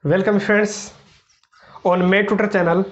Welcome friends on May tutor channel.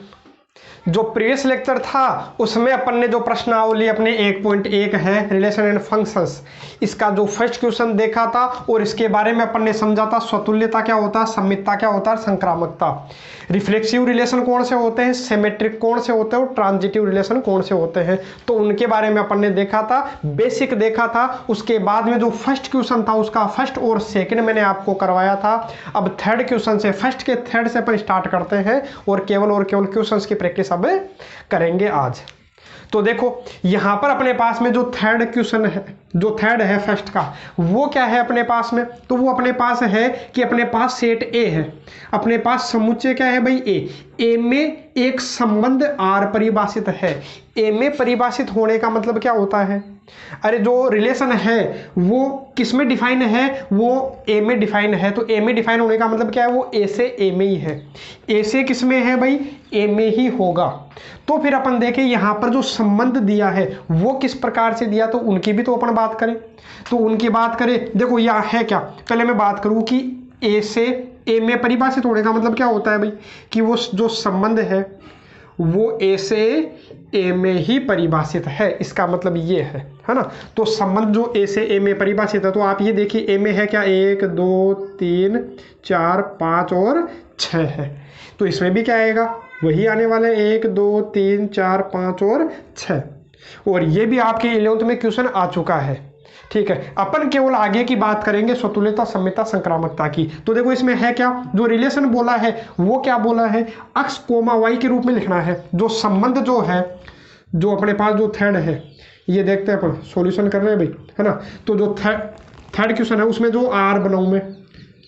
जो previous lecture था उसमें अपन ने जो प्रश्नावली अपने 1.1 है रिलेशन एंड फंक्शंस, इसका जो फर्स्ट क्वेश्चन देखा था और इसके बारे में अपन ने समझा था स्वतुल्यता क्या होता है, सममितता क्या होता है, संक्रामकता, रिफ्लेक्सिव रिलेशन कौन से होते हैं, सिमेट्रिक कौन से होते हैं और ट्रांजिटिव रिलेशन कौन से होते हैं। तो उनके बारे में अपन ने देखा था, बेसिक देखा था। उसके बाद में जो फर्स्ट क्वेश्चन था उसका फर्स्ट और सेकंड मैंने आपको करवाया था। अब थर्ड क्वेश्चन से, फर्स्ट के थर्ड से अपन स्टार्ट करते हैं और केवल क्वेश्चन की प्रैक्टिस अब करेंगे आज। तो देखो यहां पर अपने पास में जो थर्ड क्वेश्चन है, जो थर्ड है फर्स्ट का, वो क्या है अपने पास में, तो वो अपने पास है कि अपने पास सेट ए है, अपने पास समुच्चय क्या है भाई ए में एक संबंध आर परिभाषित है। ए में परिभाषित होने का मतलब क्या होता है, अरे जो रिलेशन है वो किस में डिफाइन है, वो ए में डिफाइन है। तो ए में डिफाइन होने का मतलब क्या है, वो ए से ए में ही है। ए से किस में है भाई, ए में ही होगा। तो फिर अपन देखें यहाँ पर जो संबंध दिया है वो किस प्रकार से दिया, तो उनकी भी तो अपन बात करें। तो उनकी बात करें, देखो यहाँ है क्या, पहले मैं बात करूँ कि ए से ए में परिभाषित होने का मतलब क्या होता है भाई, कि वो जो संबंध है वो ए से ए में ही परिभाषित है, इसका मतलब ये है ना। तो संबंध जो ए से ए में परिभाषित है, तो आप ये देखिए ए में है क्या, 1 2 3 4 5 और 6 है। तो इसमें भी क्या आएगा, वही आने वाले 1 2 3 4 5 और 6। और ये भी आपके 11th में क्वेश्चन आ चुका है। ठीक है, अपन केवल आगे की बात करेंगे स्वतुल्यता, सममितता, संक्रामकता की। तो देखो इसमें है क्या, जो रिलेशन बोला है वो क्या बोला है, x, y के रूप में लिखना है। जो संबंध जो है, जो अपने पास जो थर्ड है, ये देखते हैं अपन सॉल्यूशन कर रहे हैं भाई, है ना। तो जो थर्ड क्वेश्चन है उसमें जो आर बनाऊं मैं,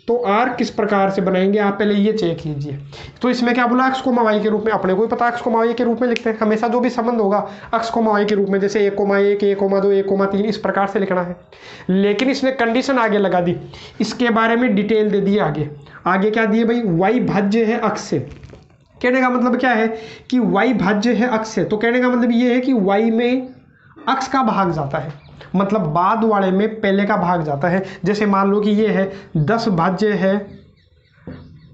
तो आर किस प्रकार से बनाएंगे आप पहले ये चेक कीजिए। तो इसमें क्या बोला, x, y के रूप में, अपने को ही पता x, y के रूप में लिखते हैं हमेशा। जो भी संबंध होगा x, y के रूप में, जैसे 1, 1, 1, 2, 1, 3 इस प्रकार से लिखना है। लेकिन इसने कंडीशन आगे लगा दी, इसके बारे में डिटेल दे दी आगे क्या दिए भाई, y भाज्य है x से। कहने का मतलब क्या है कि y भाज्य है x से, तो कहने का मतलब ये है कि y में x का भाग जाता है, मतलब बाद वाले में पहले का भाग जाता है। जैसे मान लो कि ये है 10 भाज्य है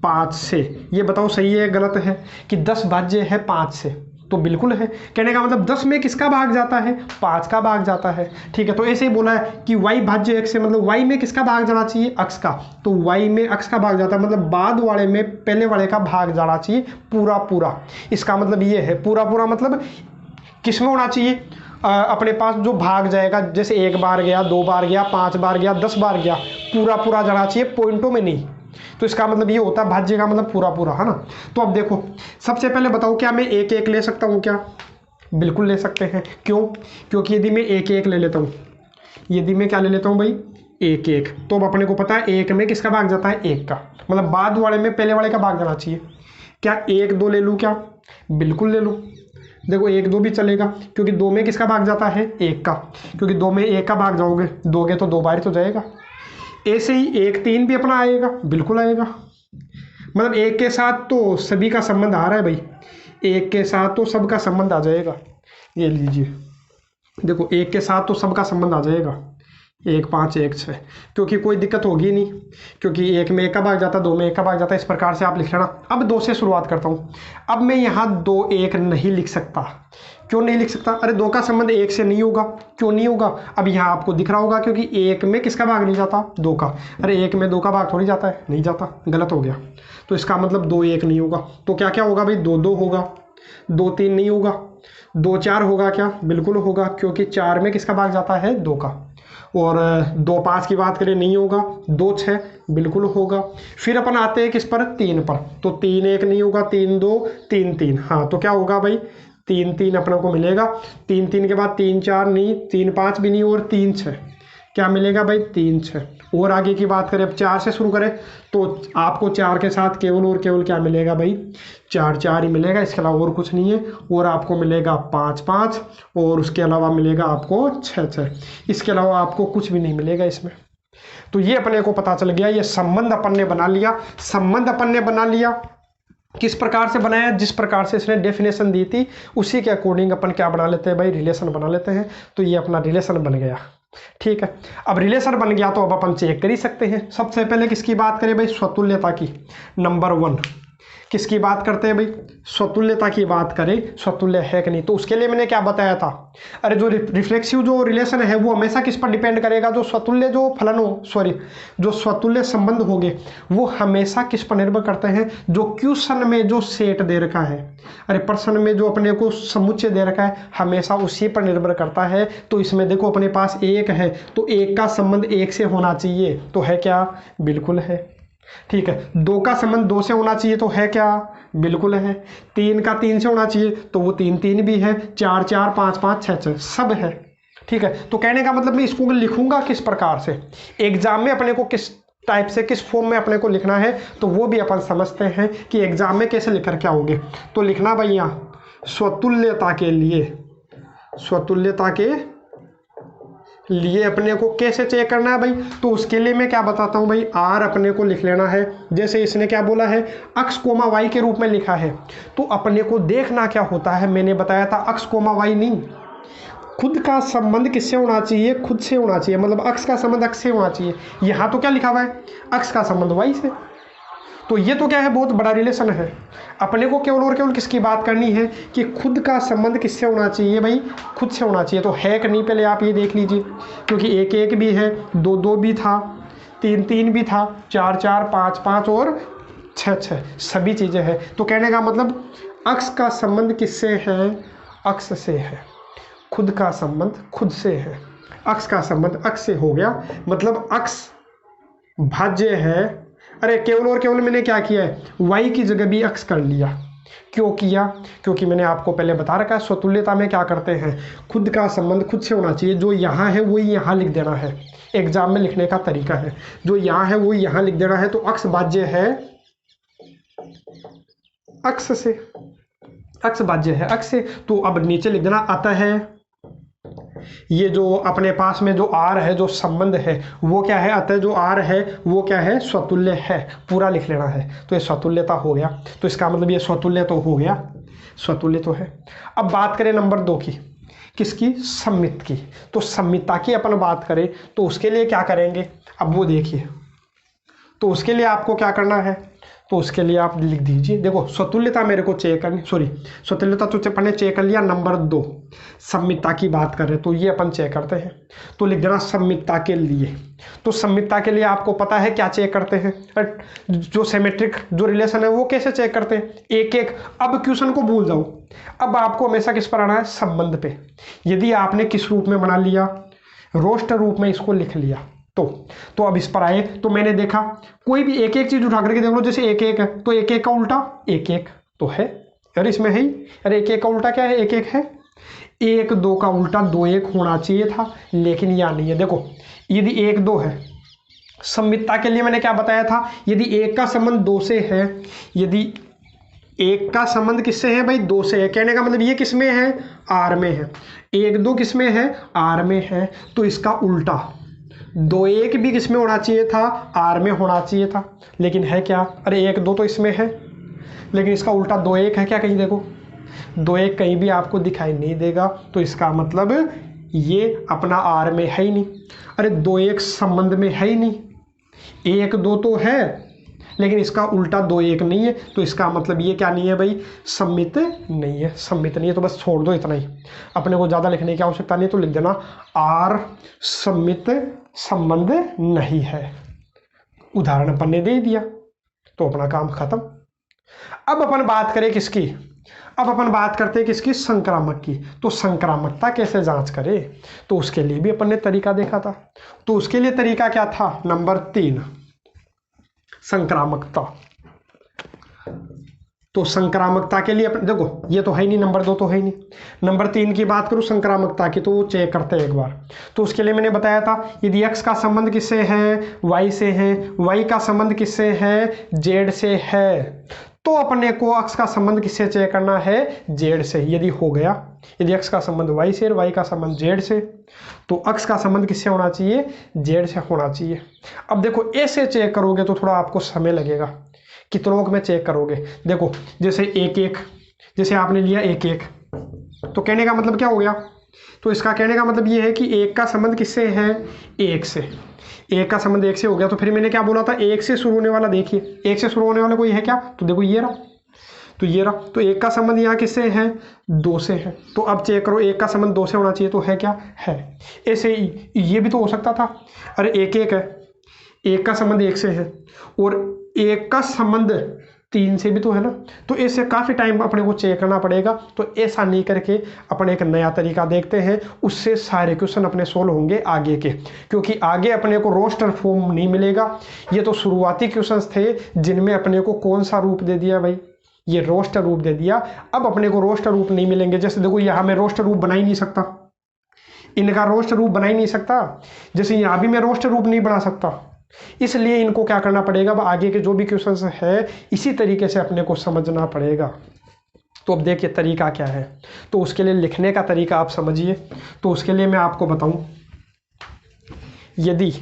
5 से, ये बताओ सही है गलत है कि 10 भाज्य है 5 से, तो बिल्कुल है। कहने का मतलब 10 में किसका भाग जाता है, 5 का भाग जाता है। ठीक है, तो ऐसे ही बोला है कि y भाज्य x से, मतलब y में किसका भाग जाना चाहिए, x का, तो y में x का भाग जाता है, मतलब बाद वाले में पहले वाले का भाग जाना चाहिए पूरा पूरा। इसका मतलब ये है पूरा पूरा, मतलब किस में होना चाहिए, अपने पास जो भाग जाएगा, जैसे 1 बार गया, 2 बार गया, 5 बार गया, 10 बार गया, पूरा पूरा जाना चाहिए, पॉइंटों में नहीं। तो इसका मतलब ये होता है भाज्य का मतलब पूरा पूरा, है ना। तो अब देखो सबसे पहले बताओ, क्या मैं 1 1 ले सकता हूँ क्या, बिल्कुल ले सकते हैं। क्यों, क्योंकि यदि मैं 1 1 ले लेता हूँ, यदि मैं क्या ले लेता हूँ भाई 1 1, तो अब अपने को पता है 1 में किसका भाग जाता है, 1 का, मतलब बाद वाले में पहले वाले का भाग जाना चाहिए। क्या 1 2 ले लूँ क्या, बिल्कुल ले लूँ। देखो 1 2 भी चलेगा, क्योंकि 2 में किसका भाग जाता है, 1 का, क्योंकि 2 में 1 का भाग जाओगे, दोगे तो 2 बार तो जाएगा। ऐसे ही 1 3 भी अपना आएगा, बिल्कुल आएगा। मतलब 1 के साथ तो सभी का संबंध आ रहा है भाई, 1 के साथ तो सबका संबंध आ जाएगा। ये लीजिए, देखो 1 के साथ तो सबका संबंध आ जाएगा, 1 5 1 6, क्योंकि कोई दिक्कत होगी नहीं, क्योंकि 1 में 1 का भाग जाता है, 2 में 1 का भाग जाता है, इस प्रकार से आप लिख लेना। अब 2 से शुरुआत करता हूँ। अब मैं यहाँ 2 1 नहीं लिख सकता। क्यों नहीं लिख सकता, अरे 2 का संबंध 1 से नहीं होगा। क्यों नहीं होगा, अब यहाँ आपको दिख रहा होगा, क्योंकि 1 में किसका भाग नहीं जाता, 2 का। अरे 1 में 2 का भाग थोड़ी जाता है, नहीं जाता, गलत हो गया। तो इसका मतलब 2 1 नहीं होगा। तो क्या क्या होगा भाई, 2 2 होगा, 2 3 नहीं होगा, 2 4 होगा क्या, बिल्कुल होगा, क्योंकि 4 में किसका भाग जाता है, 2 का। और 2 5 की बात करें नहीं होगा, 2 6 बिल्कुल होगा। फिर अपन आते हैं किस पर, 3 पर, तो 3 1 नहीं होगा, 3 2 3 3, हाँ तो क्या होगा भाई 3 3 अपने को मिलेगा। 3 3 के बाद 3 4 नहीं, 3 5 भी नहीं, और 3 6 क्या मिलेगा भाई, 3 6। और आगे की बात करें, अब 4 से शुरू करें, तो आपको 4 के साथ केवल और केवल क्या मिलेगा भाई, 4 4 ही मिलेगा, इसके अलावा और कुछ नहीं है। और आपको मिलेगा 5 5, और उसके अलावा मिलेगा आपको 6 6, इसके अलावा आपको कुछ भी नहीं मिलेगा इसमें। तो ये अपने को पता चल गया, ये संबंध अपन ने बना लिया। संबंध अपन ने बना लिया, किस प्रकार से बनाया, जिस प्रकार से इसने डेफिनेशन दी थी उसी के अकॉर्डिंग अपन क्या बना लेते हैं भाई, रिलेशन बना लेते हैं। तो ये अपना रिलेशन बन गया। ठीक है, अब रिलेशन बन गया तो अब अपन चेक कर ही सकते हैं। सबसे पहले किसकी बात करें भाई, स्वतुल्यता की। नंबर 1 किसकी बात करते हैं भाई, स्वतुल्यता की बात करें, स्वतुल्य है कि नहीं। तो उसके लिए मैंने क्या बताया था, अरे जो रिफ्लेक्सिव जो रिलेशन है वो हमेशा किस पर डिपेंड करेगा, जो स्वतुल्य जो फलन हो, सॉरी जो स्वतुल्य संबंध होंगे वो हमेशा किस पर निर्भर करते हैं, जो क्वेश्चन में जो सेट दे रखा है, अरे प्रश्न में जो अपने को समुच्चय दे रखा है हमेशा उसी पर निर्भर करता है। तो इसमें देखो अपने पास 1 है तो 1 का संबंध 1 से होना चाहिए, तो है क्या, बिल्कुल है। ठीक है, 2 का संबंध 2 से होना चाहिए, तो है क्या, बिल्कुल है। 3 का 3 से होना चाहिए, तो वो 3 3 भी है, 4 4 5 5 6 6 सब है। ठीक है, तो कहने का मतलब मैं इसको लिखूंगा किस प्रकार से, एग्जाम में अपने को किस टाइप से, किस फॉर्म में अपने को लिखना है, तो वो भी अपन समझते हैं कि एग्जाम में कैसे लिख कर क्या होगे। तो लिखना भाई यहाँ स्वतुल्यता के लिए, स्वतुल्यता के लिए अपने को कैसे चेक करना है भाई, तो उसके लिए मैं क्या बताता हूं भाई, आर अपने को लिख लेना है। जैसे इसने क्या बोला है, अक्स कोमा वाई के रूप में लिखा है, तो अपने को देखना क्या होता है, मैंने बताया था अक्स कोमा वाई नहीं, खुद का संबंध किससे होना चाहिए, खुद से होना चाहिए, मतलब अक्स का संबंध अक्स से होना चाहिए। यहाँ तो क्या लिखा हुआ है, अक्स का संबंध वाई से, तो ये तो क्या है, बहुत बड़ा रिलेशन है। अपने को केवल और केवल किसकी बात करनी है कि खुद का संबंध किससे होना चाहिए भाई, खुद से होना चाहिए। तो है कि नहीं पहले आप ये देख लीजिए, क्योंकि 1 1 भी है, 2 2 भी था, 3 3 भी था, 4 4 5 5 और 6 6 सभी चीज़ें हैं। तो कहने का मतलब अक्स का संबंध किससे है, अक्स से है, खुद का संबंध खुद से है, अक्स का संबंध अक्स से हो गया, मतलब अक्स भाज्य है। अरे केवल और केवल मैंने क्या किया है, y की जगह भी अक्स कर लिया। क्यों किया, क्योंकि मैंने आपको पहले बता रखा है स्वतुल्यता में क्या करते हैं, खुद का संबंध खुद से होना चाहिए, जो यहाँ है वही यहाँ लिख देना है। एग्जाम में लिखने का तरीका है, जो यहाँ है वही यहाँ लिख देना है। तो अक्स भाज्य है अक्स से, अक्स भाज्य है अक्स से, तो अब नीचे लिख देना अतः है, ये जो अपने पास में जो आर है, जो संबंध है वो क्या है, अतः जो आर है वो क्या है, स्वतुल्य है, पूरा लिख लेना है। तो ये स्वतुल्यता हो गया, तो इसका मतलब ये स्वतुल्य तो हो गया, स्वतुल्य तो है। अब बात करें नंबर 2 की, किसकी, सम्मित की। तो सम्मितता की अपन बात करें तो उसके लिए क्या करेंगे, अब वो देखिए। तो उसके लिए आपको क्या करना है, तो उसके लिए आप लिख दीजिए, देखो स्वतुल्यता मेरे को चेक करनी, सॉरी स्वतुल्यता तो अपन ने चेक कर लिया। नंबर 2 सम्मितता की बात कर रहे हैं, तो ये अपन चेक करते हैं। तो लिख देना सम्मितता के लिए। तो सम्मितता के लिए आपको पता है क्या चेक करते हैं, जो सिमेट्रिक जो रिलेशन है वो कैसे चेक करते हैं, 1 1। अब क्वेश्चन को भूल जाओ, अब आपको हमेशा किस पर आना है, संबंध पे। यदि आपने किस रूप में बना लिया, रोस्टर रूप में इसको लिख लिया, तो अब इस पर आए तो मैंने देखा कोई भी 1 1 चीज उठा करके देख लो, जैसे 1 1 है तो 1 1 का उल्टा 1 1 तो है, अरे इसमें है ही, अरे 1 1 का उल्टा क्या है, 1 1 है। 1 2 का उल्टा 2 1 होना चाहिए था, लेकिन यहाँ नहीं है। देखो यदि 1 2 है, सम्मितता के लिए मैंने क्या बताया था, यदि 1 का संबंध 2 से है, यदि 1 का संबंध किससे है भाई, 2 से है, कहने का मतलब ये किस में है, आर में है। 1 2 किस में है, आर में है, तो इसका उल्टा 2 1 भी किस में होना चाहिए था, आर में होना चाहिए था, लेकिन है क्या, अरे 1 2 तो इसमें है, लेकिन इसका उल्टा 2 1 है क्या, कहीं देखो 2 1 कहीं भी आपको दिखाई नहीं देगा, तो इसका मतलब ये अपना आर में है ही नहीं। अरे 2 1 संबंध में है ही नहीं, 1 2 तो है लेकिन इसका उल्टा 2 1 नहीं है, तो इसका मतलब ये क्या नहीं है भाई, सम्मित नहीं है, सम्मित नहीं है। तो बस छोड़ दो इतना ही, अपने को ज़्यादा लिखने की आवश्यकता नहीं, तो लिख देना आर सम्मित संबंध नहीं है। उदाहरण अपन ने दे दिया तो अपना काम खत्म। अब अपन बात करें किसकी, अब अपन बात करते हैं किसकी, संक्रामक की। तो संक्रामकता कैसे जांच करें, तो उसके लिए भी अपन ने तरीका देखा था। तो उसके लिए तरीका क्या था, नंबर 3 संक्रामकता। तो संक्रामकता के लिए अपन देखो, ये तो है ही नहीं, नंबर 2 तो है ही नहीं। नंबर 3 की बात करूं संक्रामकता की, तो वो चेक करते हैं एक बार। तो उसके लिए मैंने बताया था, यदि x का संबंध किससे है, y से है, y का संबंध किससे है, z से है, तो अपने को x का संबंध किससे चेक करना है, z से। यदि हो गया, यदि x का संबंध y से और y का संबंध z से, तो x का संबंध किससे होना चाहिए, z से होना चाहिए। अब देखो ऐसे चेक करोगे तो थोड़ा आपको समय लगेगा, कितनों में चेक करोगे। देखो जैसे 1 1, जैसे आपने लिया 1 1, तो कहने का मतलब क्या हो गया, तो इसका कहने का मतलब ये है कि एक का संबंध किससे है, एक से। एक का संबंध एक से हो गया, तो फिर मैंने क्या बोला था, एक से शुरू होने वाला, देखिए एक से शुरू होने वाला कोई है क्या, तो देखो ये रहा, तो ये रहा। तो एक का संबंध यहाँ किससे है, दो से है। तो अब चेक करो, एक का संबंध दो से होना चाहिए, तो है क्या, है। ऐसे ही ये भी तो हो सकता था, अरे एक एक है, एक का संबंध एक से है और एक का संबंध तीन से भी तो है ना। तो इससे काफ़ी टाइम अपने को चेक करना पड़ेगा। तो ऐसा नहीं करके अपन एक नया तरीका देखते हैं, उससे सारे क्वेश्चन अपने सोल्व होंगे आगे के, क्योंकि आगे अपने को रोस्टर फॉर्म नहीं मिलेगा। ये तो शुरुआती क्वेश्चंस थे जिनमें अपने को कौन सा रूप दे दिया भाई, ये रोस्टर रूप दे दिया। अब अपने को रोस्टर रूप नहीं मिलेंगे। जैसे देखो यहाँ मैं रोस्टर रूप बना ही नहीं सकता, इनका रोस्टर रूप बना ही नहीं सकता, जैसे यहाँ भी मैं रोस्टर रूप नहीं बना सकता। इसलिए इनको क्या करना पड़ेगा, अब आगे के जो भी क्वेश्चंस है इसी तरीके से अपने को समझना पड़ेगा। तो अब देखिए तरीका क्या है, तो उसके लिए लिखने का तरीका आप समझिए। तो उसके लिए मैं आपको बताऊं, यदि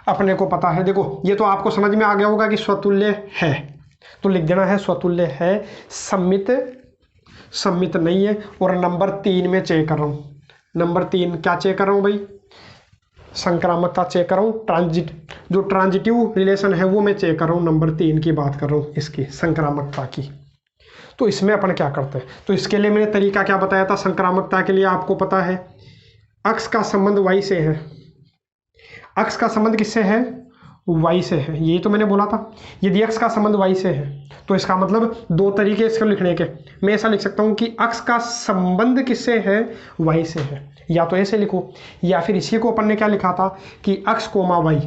अपने को पता है, देखो ये तो आपको समझ में आ गया होगा कि स्वतुल्य है, तो लिख देना है स्वतुल्य है, सम्मित नहीं है। और नंबर 3 में चेक कर रहा हूँ, नंबर 3 क्या चेक कर रहा हूँ भाई, संक्रामकता चेक कर रहा हूँ, जो ट्रांजिटिव रिलेशन है वो मैं चेक कर रहा हूँ। नंबर 3 की बात कर रहा हूँ, इसकी संक्रामकता की। तो इसमें अपन क्या करते हैं, तो इसके लिए मैंने तरीका क्या बताया था, संक्रामकता के लिए आपको पता है अक्ष का संबंध y से है, अक्ष का संबंध किससे है, y से है, यही तो मैंने बोला था। यदि अक्ष का संबंध y से है तो इसका मतलब दो तरीके इसको लिखने के, मैं ऐसा लिख सकता हूँ कि अक्ष का संबंध किससे है, y से है, या तो ऐसे लिखो, या फिर इसी को अपन ने क्या लिखा था कि अक्ष कोमा y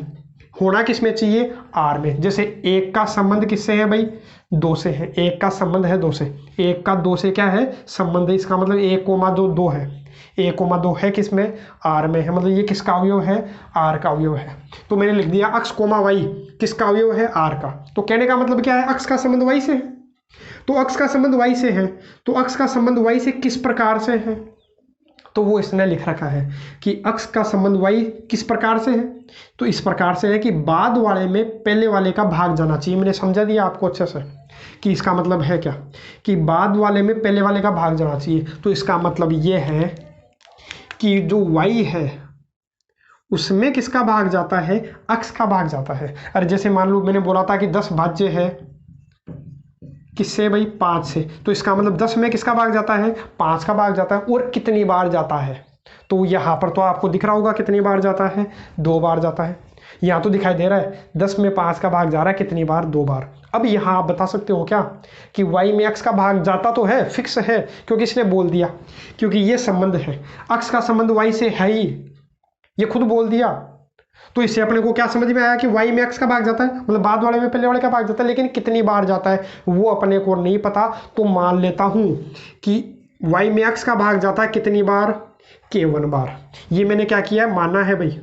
होना किसमें चाहिए, r में। जैसे एक का संबंध किससे है भाई, दो से है, एक का संबंध है दो से, एक का दो से क्या है संबंध है, इसका मतलब 1,2 है, 1,2 है किसमें, r में है, मतलब ये किसका अवयव है, r का अवयव है। तो मैंने लिख दिया अक्ष कोमा y किसका अवयव है, r का। तो कहने का मतलब क्या है, अक्ष का संबंध y से है, तो अक्ष का संबंध y से है, तो अक्ष का संबंध y से किस प्रकार से है, तो वो इसने लिख रखा है कि अक्ष का संबंध y किस प्रकार से है, तो इस प्रकार से है कि बाद वाले में पहले वाले का भाग जाना चाहिए। मैंने समझा दिया आपको अच्छे से कि इसका मतलब है क्या, कि बाद वाले में पहले वाले का भाग जाना चाहिए। तो इसका मतलब ये है कि जो y है उसमें किसका भाग जाता है, अक्ष का भाग जाता है। अरे जैसे मान लो मैंने बोला था कि 10 भाज्य है किससे भाई, 5 से, तो इसका मतलब 10 में किसका भाग जाता है, 5 का भाग जाता है। और कितनी बार जाता है, तो यहाँ पर तो आपको दिख रहा होगा कितनी बार जाता है, 2 बार जाता है। यहाँ तो दिखाई दे रहा है 10 में 5 का भाग जा रहा है, कितनी बार, 2 बार। अब यहाँ आप बता सकते हो क्या कि y में अक्ष का भाग जाता तो है, फिक्स है, क्योंकि इसने बोल दिया, क्योंकि ये संबंध है, अक्ष का संबंध y से है ही, ये खुद बोल दिया। तो इससे अपने को क्या समझ में आया कि y में अक्ष का भाग जाता है, मतलब बाद वाले में पहले वाले का भाग जाता है, लेकिन कितनी बार जाता है वो अपने को नहीं पता। तो मान लेता हूं कि y में अक्ष का भाग जाता है कितनी बार, k1 बार। ये मैंने क्या किया, माना है भाई,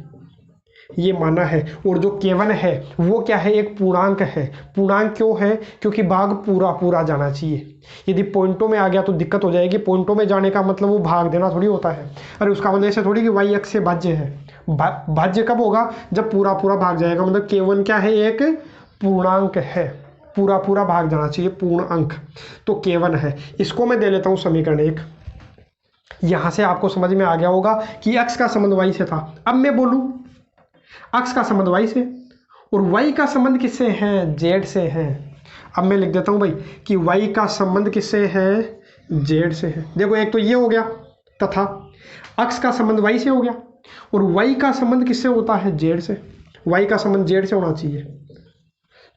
ये माना है। और जो k1 है वो क्या है, एक पूर्णांक है। पूर्णांक क्यों है, क्योंकि भाग पूरा पूरा जाना चाहिए। यदि पॉइंटों में आ गया तो दिक्कत हो जाएगी, पॉइंटों में जाने का मतलब वो भाग देना थोड़ी होता है। अरे उसका मतलब ऐसे थोड़ी कि y अक्ष से भाज्य है, भाज्य कब होगा, जब पूरा पूरा भाग जाएगा। मतलब k1 क्या है, एक पूर्णांक है, पूरा पूरा भाग जाना चाहिए, पूर्ण अंक। तो k1 है, इसको मैं दे लेता हूँ समीकरण 1। यहाँ से आपको समझ में आ गया होगा कि अक्ष का संबंध y से था। अब मैं बोलूँ अक्ष का संबंध y से, और y का संबंध किससे है, z से है। अब मैं लिख देता हूँ भाई कि y का संबंध किससे है, z से है। देखो एक तो ये हो गया, तथा अक्ष का संबंध y से हो गया, और y का संबंध किससे होता है, z से। y का संबंध z से होना चाहिए,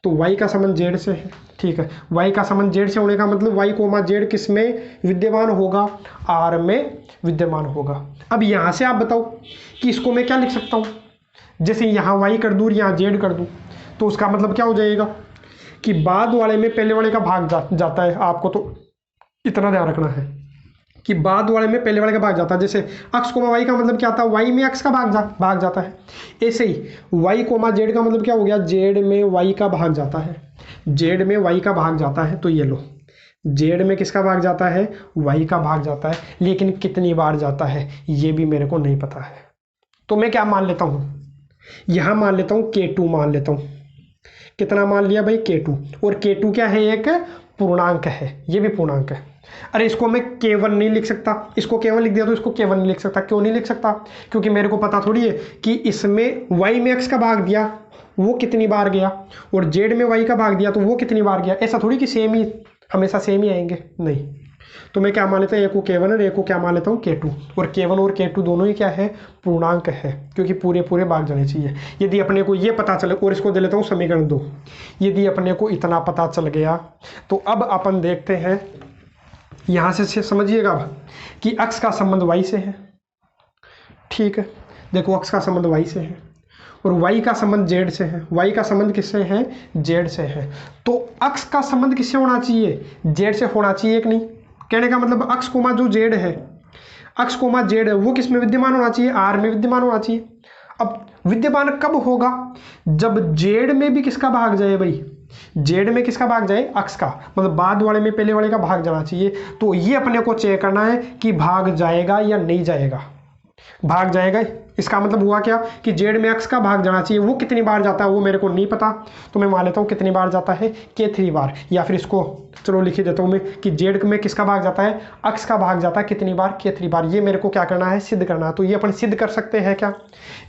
तो y का संबंध z से है, ठीक है। y का संबंध z से होने का मतलब y कोमा z किस में विद्यमान होगा, r में विद्यमान होगा। अब यहाँ से आप बताओ कि इसको मैं क्या लिख सकता हूँ, जैसे यहाँ y कर दूँ, यहाँ z कर दूँ, तो उसका मतलब क्या हो जाएगा कि बाद वाले में पहले वाले का भाग जाता है। आपको तो इतना ध्यान रखना है कि बाद वाले में पहले वाले का भाग जाता है। जैसे अक्ष कोमा y का मतलब क्या था, y में अक्ष का भाग जाता है। ऐसे ही y कोमा z का मतलब क्या हो गया, z में y का भाग जाता है, z में y का भाग जाता है। तो ये लो, z में किसका भाग जाता है, y का भाग जाता है, लेकिन कितनी बार जाता है ये भी मेरे को नहीं पता है। तो मैं क्या मान लेता हूँ, यहाँ मान लेता हूँ k2 मान लेता हूँ। कितना मान लिया भाई, k2। और k2 क्या है, एक पूर्णांक है, ये भी पूर्णांक है। अरे इसको मैं K1 नहीं लिख सकता, इसको K1 लिख दिया तो इसको K1 नहीं लिख सकता। क्यों नहीं लिख सकता? क्योंकि मेरे को पता थोड़ी है कि इसमें y में x का भाग दिया वो कितनी बार गया और z में y का भाग दिया तो वो कितनी बार गया। ऐसा थोड़ी कि सेम ही हमेशा सेम ही आएंगे, नहीं। तो मैं क्या मान लेता हूँ, एक को K1 और एक को क्या मान लेता हूँ K2। और K1 और K2 दोनों ही क्या है, पूर्णांक है, क्योंकि पूरे पूरे भाग जाने चाहिए। यदि अपने को ये पता चले, और इसको दे लेता हूँ समीकरण 2। यदि अपने को इतना पता चल गया तो अब अपन देखते हैं यहाँ से समझिएगा कि अक्ष का संबंध y से है। ठीक है, देखो अक्ष का संबंध y से है और y का संबंध z से है। y का संबंध किससे है, z से है। तो अक्ष का संबंध किससे होना चाहिए, z से होना चाहिए कि नहीं। कहने का मतलब अक्ष कोमा जो z है, अक्ष कोमा z है वो किस में विद्यमान होना चाहिए, r में विद्यमान होना चाहिए। अब विद्यमान कब होगा, जब z में भी किसका भाग जाए भाई, z में किसका भाग जाए, अक्ष का, मतलब बाद वाले में पहले वाले का भाग जाना चाहिए। तो ये अपने को चेक करना है कि भाग जाएगा या नहीं जाएगा। भाग जाएगा, इसका मतलब हुआ क्या कि z में अक्ष का भाग जाना चाहिए। वो कितनी बार जाता है वो मेरे को नहीं पता, तो मैं मान लेता हूँ कितनी बार जाता है, K3 बार। या फिर इसको चलो लिख ही देता हूँ मैं कि z में किसका भाग जाता है, अक्ष का भाग जाता है कितनी बार, K3 बार। ये मेरे को क्या करना है, सिद्ध करना है। तो ये अपन सिद्ध कर सकते हैं क्या,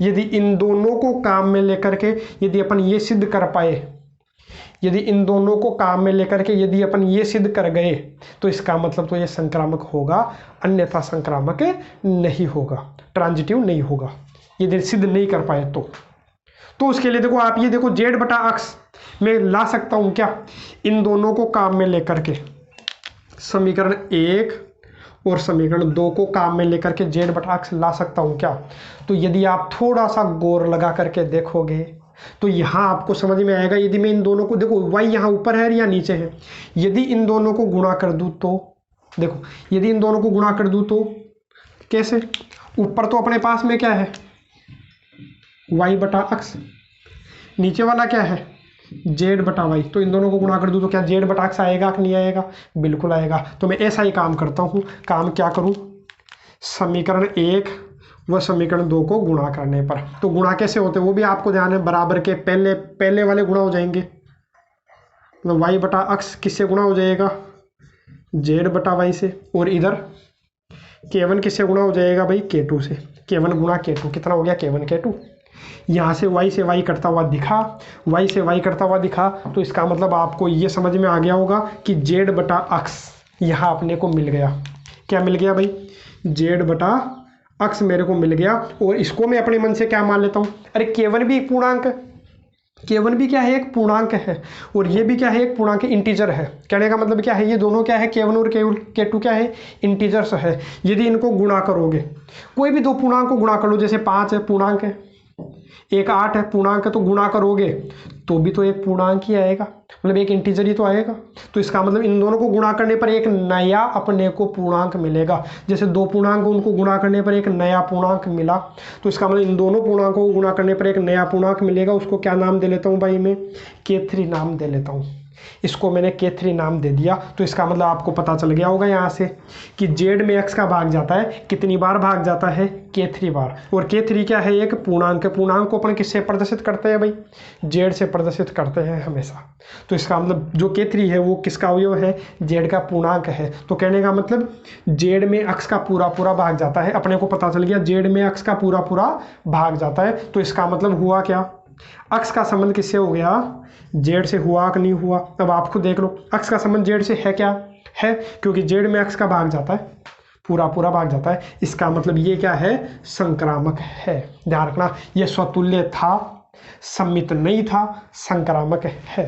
यदि इन दोनों को काम में लेकर के यदि अपन ये सिद्ध कर पाए, यदि इन दोनों को काम में लेकर के यदि अपन ये सिद्ध कर गए तो इसका मतलब तो ये संक्रामक होगा, अन्यथा संक्रामक नहीं होगा, ट्रांजिटिव नहीं होगा। यदि सिद्ध नहीं कर पाए तो उसके लिए देखो आप ये देखो z बटा अक्ष में ला सकता हूँ क्या, इन दोनों को काम में लेकर के समीकरण 1 और समीकरण 2 को काम में लेकर के z बटा अक्ष ला सकता हूँ क्या। तो यदि आप थोड़ा सा गौर लगा करके देखोगे तो यहाँ आपको समझ में आएगा। यदि मैं इन दोनों को देखो y यहाँ ऊपर है या नीचे है, यदि इन दोनों को गुणा कर दूँ तो देखो, यदि इन दोनों को गुणा कर दूँ तो कैसे, ऊपर तो अपने पास में क्या है y बटा अक्ष, नीचे वाला क्या है z बटा y। तो इन दोनों को गुणा कर दूँ तो क्या z बटा अक्ष आएगा कि नहीं आएगा, बिल्कुल आएगा। तो मैं ऐसा ही काम करता हूँ, काम क्या करूँ, समीकरण 1 व समीकरण 2 को गुणा करने पर। तो गुणा कैसे होते हैं वो भी आपको ध्यान है, बराबर के पहले वाले गुणा हो जाएंगे। तो y बटा अक्ष किससे गुणा हो जाएगा, z बटा y से, और इधर K1 किससे गुणा हो जाएगा भाई, K2 से। K1 गुणा K2 कितना हो गया, K1 K2। यहाँ से y से y करता हुआ दिखा, y से y करता हुआ दिखा, तो इसका मतलब आपको ये समझ में आ गया होगा कि z बटा अक्ष यहाँ अपने को मिल गया। क्या मिल गया भाई, z बटा अक्ष मेरे को मिल गया। और इसको मैं अपने मन से क्या मान लेता हूँ, अरे K1 भी एक पूर्णांक, K1 भी क्या है, एक पूर्णांक है, और ये भी क्या है, एक पूर्णांक इंटीजर है। कहने का मतलब क्या है, ये दोनों क्या है, K1 और K2 क्या है, इंटीजर्स है। यदि इनको गुणा करोगे, कोई भी दो पूर्णांक को गुणा कर लो, जैसे 5 है पूर्णांक है, एक 8 है पूर्णांक है, तो गुणा करोगे तो भी तो एक पूर्णांक ही आएगा, मतलब एक इंटीजर ही तो आएगा। तो इसका मतलब इन दोनों को गुणा करने पर एक नया अपने को पूर्णांक मिलेगा। जैसे दो पूर्णांक उनको गुणा करने पर एक नया पूर्णांक मिला, तो इसका मतलब इन दोनों पूर्णांकों को गुणा करने पर एक नया पूर्णांक मिलेगा। उसको क्या नाम दे लेता हूँ भाई, मैं K3 नाम दे लेता हूँ। इसको मैंने K3 नाम दे दिया। तो इसका मतलब आपको पता चल गया होगा यहाँ से कि z में x का भाग जाता है, कितनी बार भाग जाता है, K3 बार। और K3 क्या है, एक पूर्णांक है। पूर्णांक को अपन किससे प्रदर्शित करते हैं भाई, z से प्रदर्शित करते हैं हमेशा। तो इसका मतलब जो K3 है वो किसका अवयव है, z का पूर्णांक है। तो कहने का मतलब z में x का पूरा पूरा भाग जाता है। अपने को पता चल गया z में x का पूरा पूरा भाग जाता है। तो इसका मतलब हुआ क्या, अक्ष का संबंध किससे हो गया, z से हुआ कि नहीं हुआ। अब आप खुद देख लो, अक्ष का संबंध z से है क्या, है, क्योंकि z में अक्ष का भाग जाता है, पूरा पूरा भाग जाता है। इसका मतलब ये क्या है, संक्रामक है। ध्यान रखना, ये स्वतुल्य था, सम्मित नहीं था, संक्रामक है।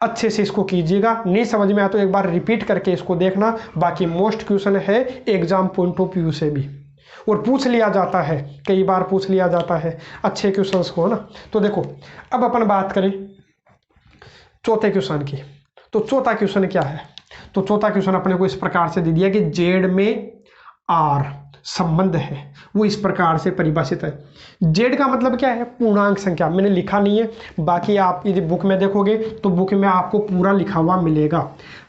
अच्छे से इसको कीजिएगा, नहीं समझ में आया तो एक बार रिपीट करके इसको देखना। बाकी मोस्ट क्वेश्चन है एग्जाम पॉइंट ऑफ व्यू से भी, और पूछ लिया जाता है, कई बार पूछ लिया जाता है अच्छे क्वेश्चंस को, है ना। तो देखो अब अपन बात करें चौथे क्वेश्चन की। तो चौथा क्वेश्चन क्या है, तो चौथा क्वेश्चन अपने को इस प्रकार से दे दिया कि z में r संबंध है, वो इस प्रकार से परिभाषित है। z का मतलब क्या है, पूर्णांक संख्या। मैंने लिखा नहीं है, बाकी आप यदि बुक में देखोगे तो बुक में आपको पूरा लिखा हुआ मिलेगा।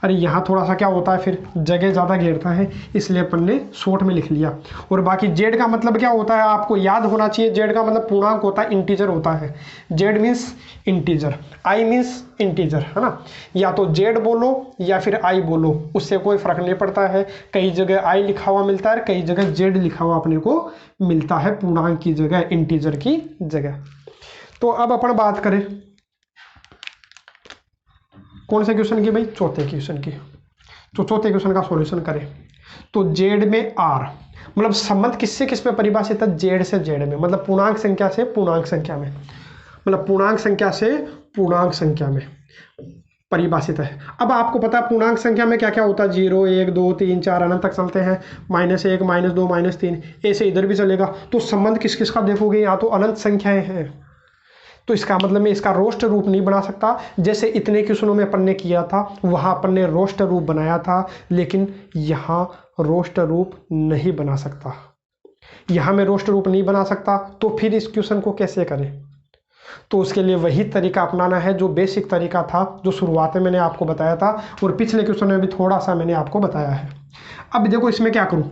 अरे यहाँ थोड़ा सा क्या होता है, फिर जगह ज़्यादा घेरता है, इसलिए अपन ने शॉर्ट में लिख लिया। और बाकी z का मतलब क्या होता है, आपको याद होना चाहिए। z का मतलब पूर्णांक होता है, इंटीजर होता है। z means integer, i means integer, है ना। या तो जेड बोलो या फिर आई बोलो, उससे कोई फर्क नहीं पड़ता है। कई जगह आई लिखा हुआ मिलता है, कई जगह जेड लिखा हुआ अपने को मिलता है, पूर्णांक की जगह, इंटीजर की जगह। तो अब अपन बात करें कौन से क्वेश्चन की भाई, चौथे क्वेश्चन की। तो चौथे क्वेश्चन का सॉल्यूशन करें तो जेड में आर, मतलब संबंध किससे किस पे परिभाषित है, जेड से जेड में, मतलब पूर्णांक संख्या से पूर्णांक संख्या में, मतलब पूर्णांक संख्या से पूर्णांक संख्या में परिभाषित है। अब आपको पता है पूर्णांक संख्या में क्या क्या होता है, 0 1 2 3 4 अनंत तक चलते हैं, -1 -2 -3, ऐसे इधर भी चलेगा। तो संबंध किस किस का देखोगे, यहाँ तो अनंत संख्याएं हैं, तो इसका मतलब मैं इसका रोष्ट रूप नहीं बना सकता। जैसे इतने क्वेश्चनों में अपन ने किया था, वहां अपन ने रोष्ट रूप बनाया था, लेकिन यहाँ रोष्ट रूप नहीं बना सकता। यहाँ मैं रोष्ट रूप नहीं बना सकता, तो फिर इस क्वेश्चन को कैसे करें। तो उसके लिए वही तरीका अपनाना है जो बेसिक तरीका था, जो शुरुआत में मैंने आपको बताया था, और पिछले क्वेश्चन में भी थोड़ा सा मैंने आपको बताया है। अब देखो इसमें क्या करूं,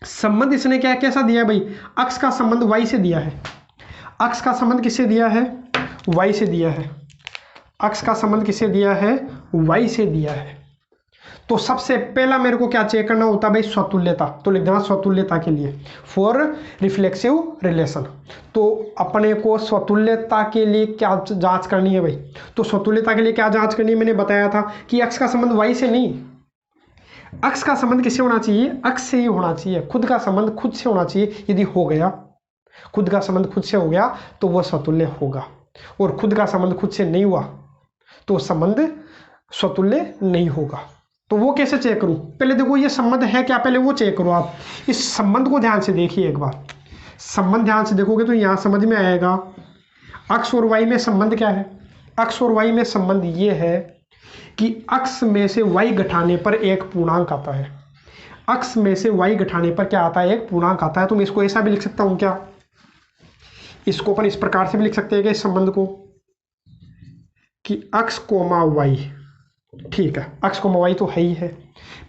संबंध इसने क्या कैसा दिया है भाई, अक्ष का संबंध y से दिया है। अक्ष का संबंध किससे दिया है, y से दिया है। अक्ष का संबंध किससे दिया है, y से दिया है। तो सबसे पहला मेरे को क्या चेक करना होता है भाई, स्वतुल्यता। तो लिख देना स्वतुल्यता के लिए, फॉर रिफ्लेक्सिव रिलेशन। तो अपने को स्वतुल्यता के लिए क्या जांच करनी है भाई, तो स्वतुल्यता के लिए क्या जांच करनी है, मैंने बताया था कि अक्ष का संबंध y से नहीं, अक्ष का संबंध किससे होना चाहिए, अक्ष से ही होना चाहिए। खुद का संबंध खुद से होना चाहिए। यदि हो गया, खुद का संबंध खुद से हो गया तो वह स्वतुल्य होगा, और खुद का संबंध खुद से नहीं हुआ तो संबंध स्वतुल्य नहीं होगा। तो वो कैसे चेक करूं, पहले देखो ये संबंध है क्या, पहले वो चेक करो। आप इस संबंध को ध्यान से देखिए एक बार, संबंध ध्यान से देखोगे तो यहां समझ में आएगा अक्ष और वाई में संबंध क्या है। अक्ष और वाई में संबंध ये है कि अक्ष में से वाई घटाने पर एक पूर्णांक आता है। अक्ष में से वाई घटाने पर क्या आता है, एक पूर्णांक आता है। तो मैं इसको ऐसा भी लिख सकता हूं क्या, इसको अपन इस प्रकार से भी लिख सकते हैं कि इस संबंध को कि अक्ष कोमा वाई, ठीक है, अक्ष कोमा वाई तो है ही है।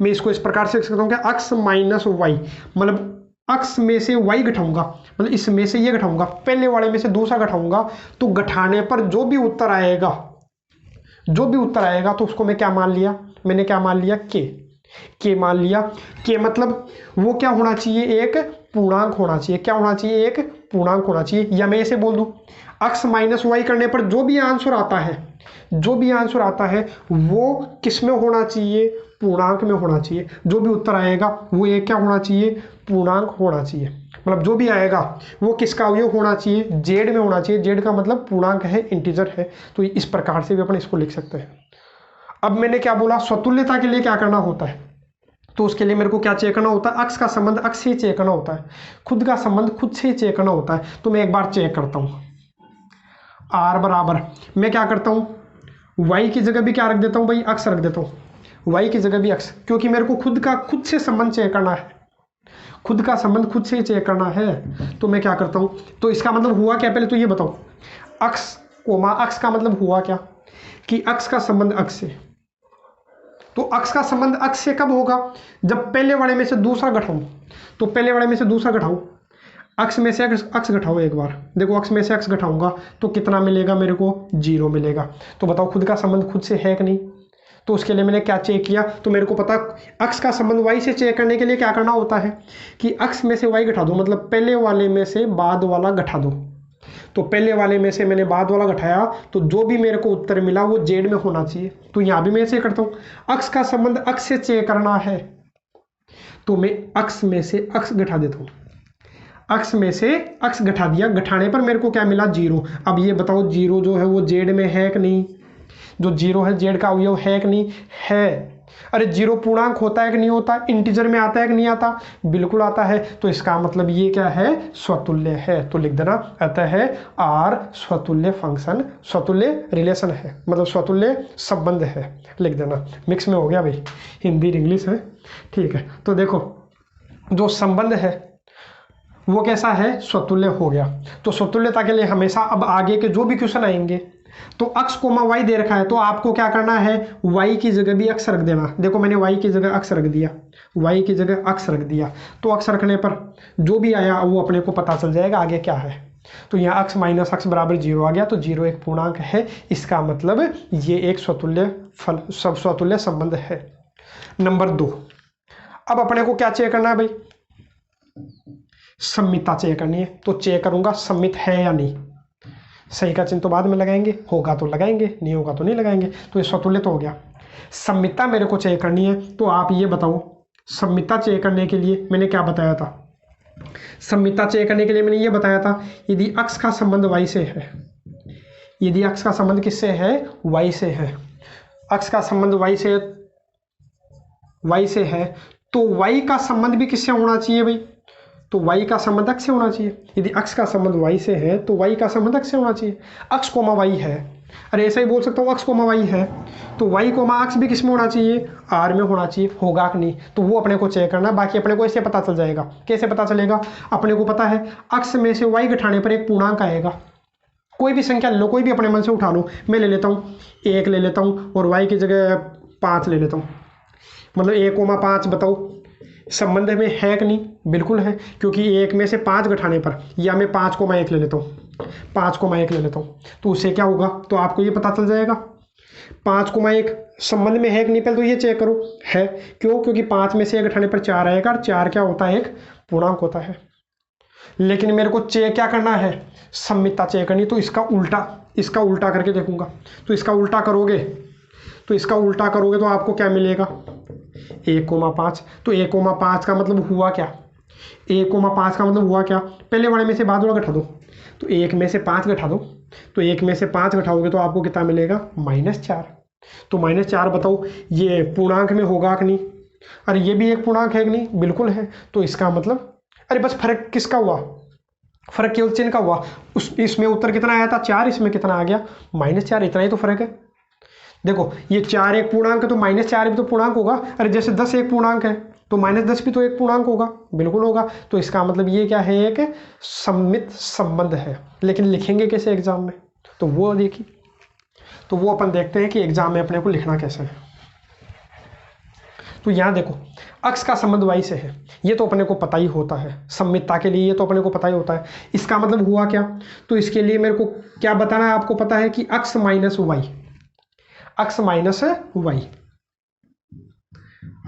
मैं इसको इस प्रकार से लिख सकता हूं कि अक्ष माइनस वाई, मतलब अक्ष में से वाई घटाऊंगा, मतलब इसमें से ये घटाऊंगा, पहले वाले में से दूसरा घटाऊंगा, तो घटाने पर जो भी उत्तर आएगा, जो भी उत्तर आएगा तो उसको मैं क्या मान लिया, मैंने क्या मान लिया, के मान लिया। के मतलब वो क्या होना चाहिए, एक पूर्णांक होना चाहिए। क्या होना चाहिए, एक पूर्णांक होना चाहिए। या मैं ऐसे बोल दूं, अक्ष माइनस वाई करने पर जो भी आंसर आता है, जो भी आंसर आता है वो किस में होना चाहिए, पूर्णांक में होना चाहिए। जो भी उत्तर आएगा वो एक क्या होना चाहिए, पूर्णांक होना चाहिए। मतलब जो भी आएगा वो किसका अवयव होना चाहिए, जेड में होना चाहिए। जेड का मतलब पूर्णांक है, इंटीजर है। तो इस प्रकार से भी अपन इसको लिख सकते हैं। अब मैंने क्या बोला, स्वतुल्यता के लिए क्या करना होता है, तो उसके लिए मेरे को क्या चेक करना होता है, अक्ष का संबंध अक्ष से ही चेक करना होता है, खुद का संबंध खुद से ही चेक करना होता है। तो मैं एक बार चेक करता हूँ, आर बराबर मैं क्या करता हूँ, वाई की जगह भी क्या रख देता हूँ भाई, अक्ष रख देता हूँ, वाई की जगह भी अक्ष, क्योंकि मेरे को खुद से संबंध चेक करना है, खुद का संबंध खुद से ही चेक करना है। तो मैं क्या करता हूँ, तो इसका मतलब हुआ क्या, पहले तो ये बताओ, अक्ष कोमा अक्ष का मतलब हुआ क्या कि अक्ष का संबंध अक्ष से। तो अक्ष का संबंध अक्ष से कब होगा, जब पहले वाले में से दूसरा घटाऊं। तो पहले वाले में से दूसरा घटाऊं, अक्ष में से अक्ष घटाओ एक बार, देखो अक्ष में से अक्ष घटाऊंगा तो कितना मिलेगा, मेरे को 0 मिलेगा। तो बताओ खुद का संबंध खुद से है कि नहीं। तो उसके लिए मैंने क्या चेक किया, तो मेरे को पता अक्ष का संबंध वाई से चेक करने के लिए क्या करना होता है कि अक्ष में से वाई घटा दो, मतलब पहले वाले में से बाद वाला घटा दो। तो पहले वाले में से मैंने बाद वाला घटाया, तो जो भी मेरे को उत्तर मिला वो जेड में होना चाहिए। तो यहाँ भी मैं ऐसे करता हूँ, अक्ष का संबंध अक्ष से चेक करना है तो मैं अक्ष में से अक्ष घटा देता हूँ, अक्ष में से अक्ष घटा दिया, घटाने पर मेरे को क्या मिला, 0। अब ये बताओ 0 जो है वो जेड में है कि नहीं, जो 0 है जेड का अवयव है कि नहीं है। अरे 0 पूर्णांक होता है कि नहीं होता, इंटीजर में आता है कि नहीं आता, बिल्कुल आता है। तो इसका मतलब ये क्या है, स्वतुल्य है। तो लिख देना, अतः है आर स्वतुल्य फंक्शन, स्वतुल्य रिलेशन है, मतलब स्वतुल्य संबंध है, लिख देना। मिक्स में हो गया भाई, हिंदी इंग्लिश है, ठीक है। तो देखो जो संबंध है वो कैसा है, स्वतुल्य हो गया। तो स्वतुल्यता के लिए हमेशा अब आगे के जो भी क्वेश्चन आएंगे, तो अक्ष कोमा वाई दे रखा है, तो आपको क्या करना है, वाई की जगह भी अक्ष रख देना। देखो मैंने वाई की जगह अक्ष रख दिया, वाई की जगह अक्ष रख दिया। तो अक्ष रखने पर जो भी आया वो अपने को पता चल जाएगा आगे क्या है। तो यहाँ x माइनस x बराबर 0 आ गया, तो 0 एक पूर्णांक है, इसका मतलब ये एक स्वतुल्य संबंध है। नंबर 2, अब अपने को क्या चेक करना है भाई, सम्मितता चेक करनी है। तो चेक करूंगा सम्मित है या नहीं, सही का चिन्ह तो बाद में लगाएंगे, होगा तो लगाएंगे, नहीं होगा तो नहीं लगाएंगे। तो ये स्वतुल्य तो हो गया। सम्मितता मेरे को चेक करनी है, तो आप ये बताओ सम्मितता चेक करने के लिए मैंने क्या बताया था। सम्मितता चेक करने के लिए मैंने ये बताया था, यदि अक्ष का संबंध y से है, यदि अक्ष का संबंध किससे है, y से है, अक्ष का संबंध y से है, तो y का संबंध भी किससे होना चाहिए भाई, तो y का संबंध अक्ष से होना चाहिए। यदि अक्ष का संबंध y से है तो y का संबंध अक्ष से होना चाहिए। अक्ष कोमा y है, अरे ऐसा ही बोल सकता हूँ, अक्ष कोमा y है तो y कोमा अक्ष भी किस में होना चाहिए, r में होना चाहिए, होगा कि नहीं, तो वो अपने को चेक करना। बाकी अपने को ऐसे पता चल जाएगा। कैसे पता चलेगा, अपने को पता है अक्ष में से y घटाने पर एक पूर्णांक आएगा। कोई भी संख्या ले लो, कोई भी अपने मन से उठा लो, मैं ले लेता हूँ 1 ले लेता हूँ और y की जगह 5 ले लेता हूँ, मतलब 1,5 बताओ संबंध में है कि नहीं, बिल्कुल है, क्योंकि 1 में से 5 घटाने पर, या मैं 5,1 ले लेता हूँ, 5,1 ले लेता हूँ, तो उससे क्या होगा, तो आपको ये पता चल जाएगा 5,1 संबंध में है कि नहीं। पहले तो ये चेक करो है, क्यों, क्योंकि 5 में से 1 घटाने पर 4 आएगा, और 4 क्या होता है, एक पूर्णांक होता है। लेकिन मेरे को चेक क्या करना है, सम्मितता चेक करनी, तो इसका उल्टा करके देखूंगा। तो इसका उल्टा करोगे तो आपको क्या मिलेगा, 1,5। तो 1,5 का मतलब हुआ क्या, 1,5 का मतलब हुआ क्या, पहले वाले में से बाद वाला घटा दो, तो 1 में से 5 घटा दो, तो 1 में से 5 घटाओगे तो आपको कितना मिलेगा, -4। तो -4 बताओ ये पूर्णांक में होगा कि नहीं, अरे ये भी एक पूर्णांक है कि नहीं, बिल्कुल है। तो इसका मतलब, अरे बस फर्क किसका हुआ, फर्क केवल चिन्ह का हुआ। इसमें उत्तर कितना आया था 4, इसमें कितना आ गया -4, इतना ही तो फर्क है। देखो ये 4 एक पूर्णांक है तो -4 भी तो पूर्णांक होगा। अरे जैसे 10 एक पूर्णांक है तो -10 भी तो एक पूर्णांक होगा, बिल्कुल होगा। तो इसका मतलब ये क्या है, एक सम्मित संबंध है। लेकिन लिखेंगे कैसे एग्जाम में, तो वो देखिए, तो वो अपन देखते हैं कि एग्जाम में अपने को लिखना कैसे है। तो यहाँ देखो अक्ष का संबंध y से है, ये तो अपने को पता ही होता है, सम्मितता के लिए ये तो अपने को पता ही होता है। इसका मतलब हुआ क्या, तो इसके लिए मेरे को क्या बताना है, आपको पता है कि अक्ष माइनस y, अक्ष माइनस y,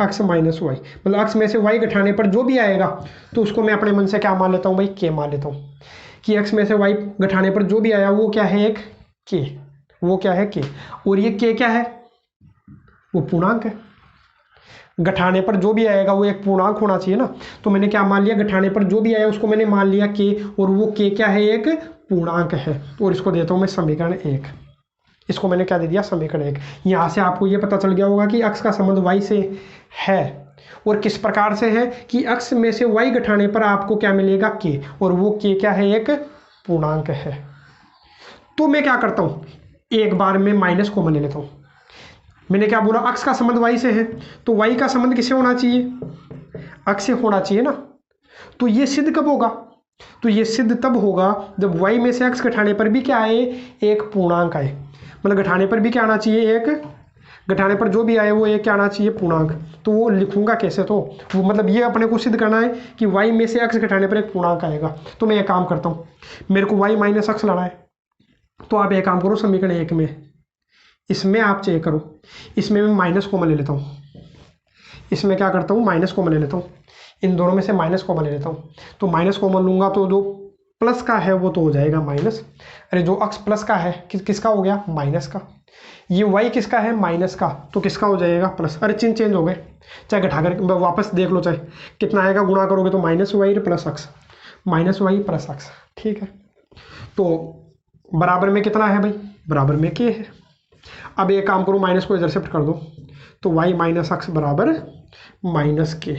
अक्ष माइनस y मतलब अक्ष में से y घटाने पर जो भी आएगा तो उसको मैं अपने मन से क्या मान लेता हूँ भाई, k मान लेता हूँ कि अक्ष में से y घटाने पर जो भी आया वो क्या है, एक k, वो क्या है k, और ये k क्या है, वो पूर्णांक है। घटाने पर जो भी आएगा वो एक पूर्णांक होना चाहिए ना, तो मैंने क्या मान लिया, घटाने पर जो भी आया उसको मैंने मान लिया k, और वो k क्या है, एक पूर्णांक है। और इसको देता हूँ मैं समीकरण 1, इसको मैंने क्या दे दिया, समीकरण 1। यहाँ से आपको ये पता चल गया होगा कि अक्ष का संबंध y से है, और किस प्रकार से है कि अक्ष में से y घटाने पर आपको क्या मिलेगा, k, और वो k क्या है, एक पूर्णांक है। तो मैं क्या करता हूँ, एक बार में माइनस कॉमन ले लेता हूँ। मैंने क्या बोला, अक्ष का संबंध y से है तो y का संबंध किससे होना चाहिए, अक्ष से होना चाहिए ना। तो ये सिद्ध कब होगा, तो ये सिद्ध तब होगा जब y में से अक्ष घटाने पर भी क्या आए, एक पूर्णांक आए। मतलब घटाने पर भी क्या आना चाहिए, एक, घटाने पर जो भी आए वो एक क्या आना चाहिए, पूर्णांक। तो वो लिखूंगा कैसे, तो वो मतलब ये अपने को सिद्ध करना है कि y में से अक्ष घटाने पर एक पूर्णांक आएगा। तो मैं एक काम करता हूँ, मेरे को y माइनस अक्ष लाना है, तो आप एक काम करो, समीकरण 1 में इसमें आप चेक करो, इसमें मैं माइनस कॉमन ले लेता हूँ, इसमें क्या करता हूँ, माइनस कॉमन ले लेता हूँ, इन दोनों में से माइनस कॉमन ले लेता हूँ। तो माइनस कॉमन लूंगा तो जो प्लस का है वो तो हो जाएगा माइनस, अरे जो अक्ष प्लस का है किसका हो गया, माइनस का। ये y किसका है, माइनस का, तो किसका हो जाएगा, प्लस। अरे चिन्ह चेंज हो गए, चाहे घटा कर वापस देख लो, चाहे कितना आएगा, गुणा करोगे तो -y प्लस अक्ष, -y प्लस अक्ष, ठीक है। तो बराबर में कितना है भाई, बराबर में k है। अब एक काम करो, माइनस को इधर शिफ्ट कर दो, तो y माइनस अक्ष बराबर -k।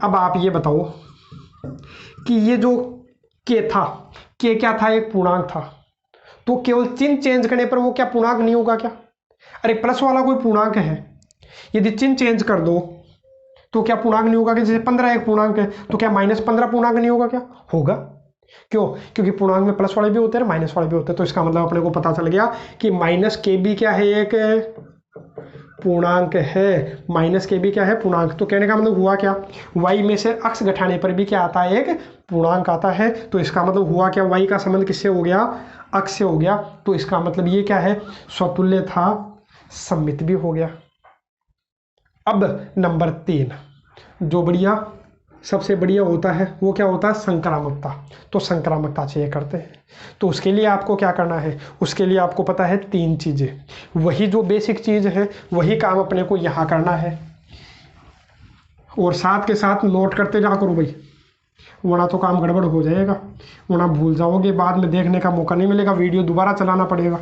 अब आप ये बताओ कि ये जो k था, k क्या था, एक पूर्णांक था, तो केवल चिन्ह चेंज करने पर वो क्या पूर्णांक नहीं होगा क्या, अरे प्लस वाला कोई पूर्णांक है, यदि चिन्ह चेंज कर दो तो क्या पूर्णांक नहीं होगा, कि जैसे 15 एक पूर्णांक है तो क्या -15 पूर्णांक नहीं होगा, क्या होगा, क्यों, क्योंकि पूर्णांक में प्लस वाले भी होते हैं माइनस वाले भी होते हैं। तो इसका मतलब अपने को पता चल गया कि -k भी क्या है, एक पूर्णांक है, -k भी क्या है, पूर्णांक। तो कहने का मतलब हुआ क्या, y में से अक्ष घटाने पर भी क्या आता है, एक पूर्णांक आता है, तो इसका मतलब हुआ क्या, y का संबंध किससे हो गया, अक्ष से हो गया। तो इसका मतलब ये क्या है, स्वतुल्य था सममित भी हो गया। अब नंबर 3 जो बढ़िया सबसे बढ़िया होता है वो क्या होता है, संक्रामकता। तो संक्रामकता चाहिए करते हैं, तो उसके लिए आपको क्या करना है, उसके लिए आपको पता है 3 चीज़ें, वही जो बेसिक चीज़ है वही काम अपने को यहाँ करना है, और साथ के साथ नोट करते जा करो भाई, वरना तो काम गड़बड़ हो जाएगा, वरना भूल जाओगे, बाद में देखने का मौका नहीं मिलेगा, वीडियो दोबारा चलाना पड़ेगा।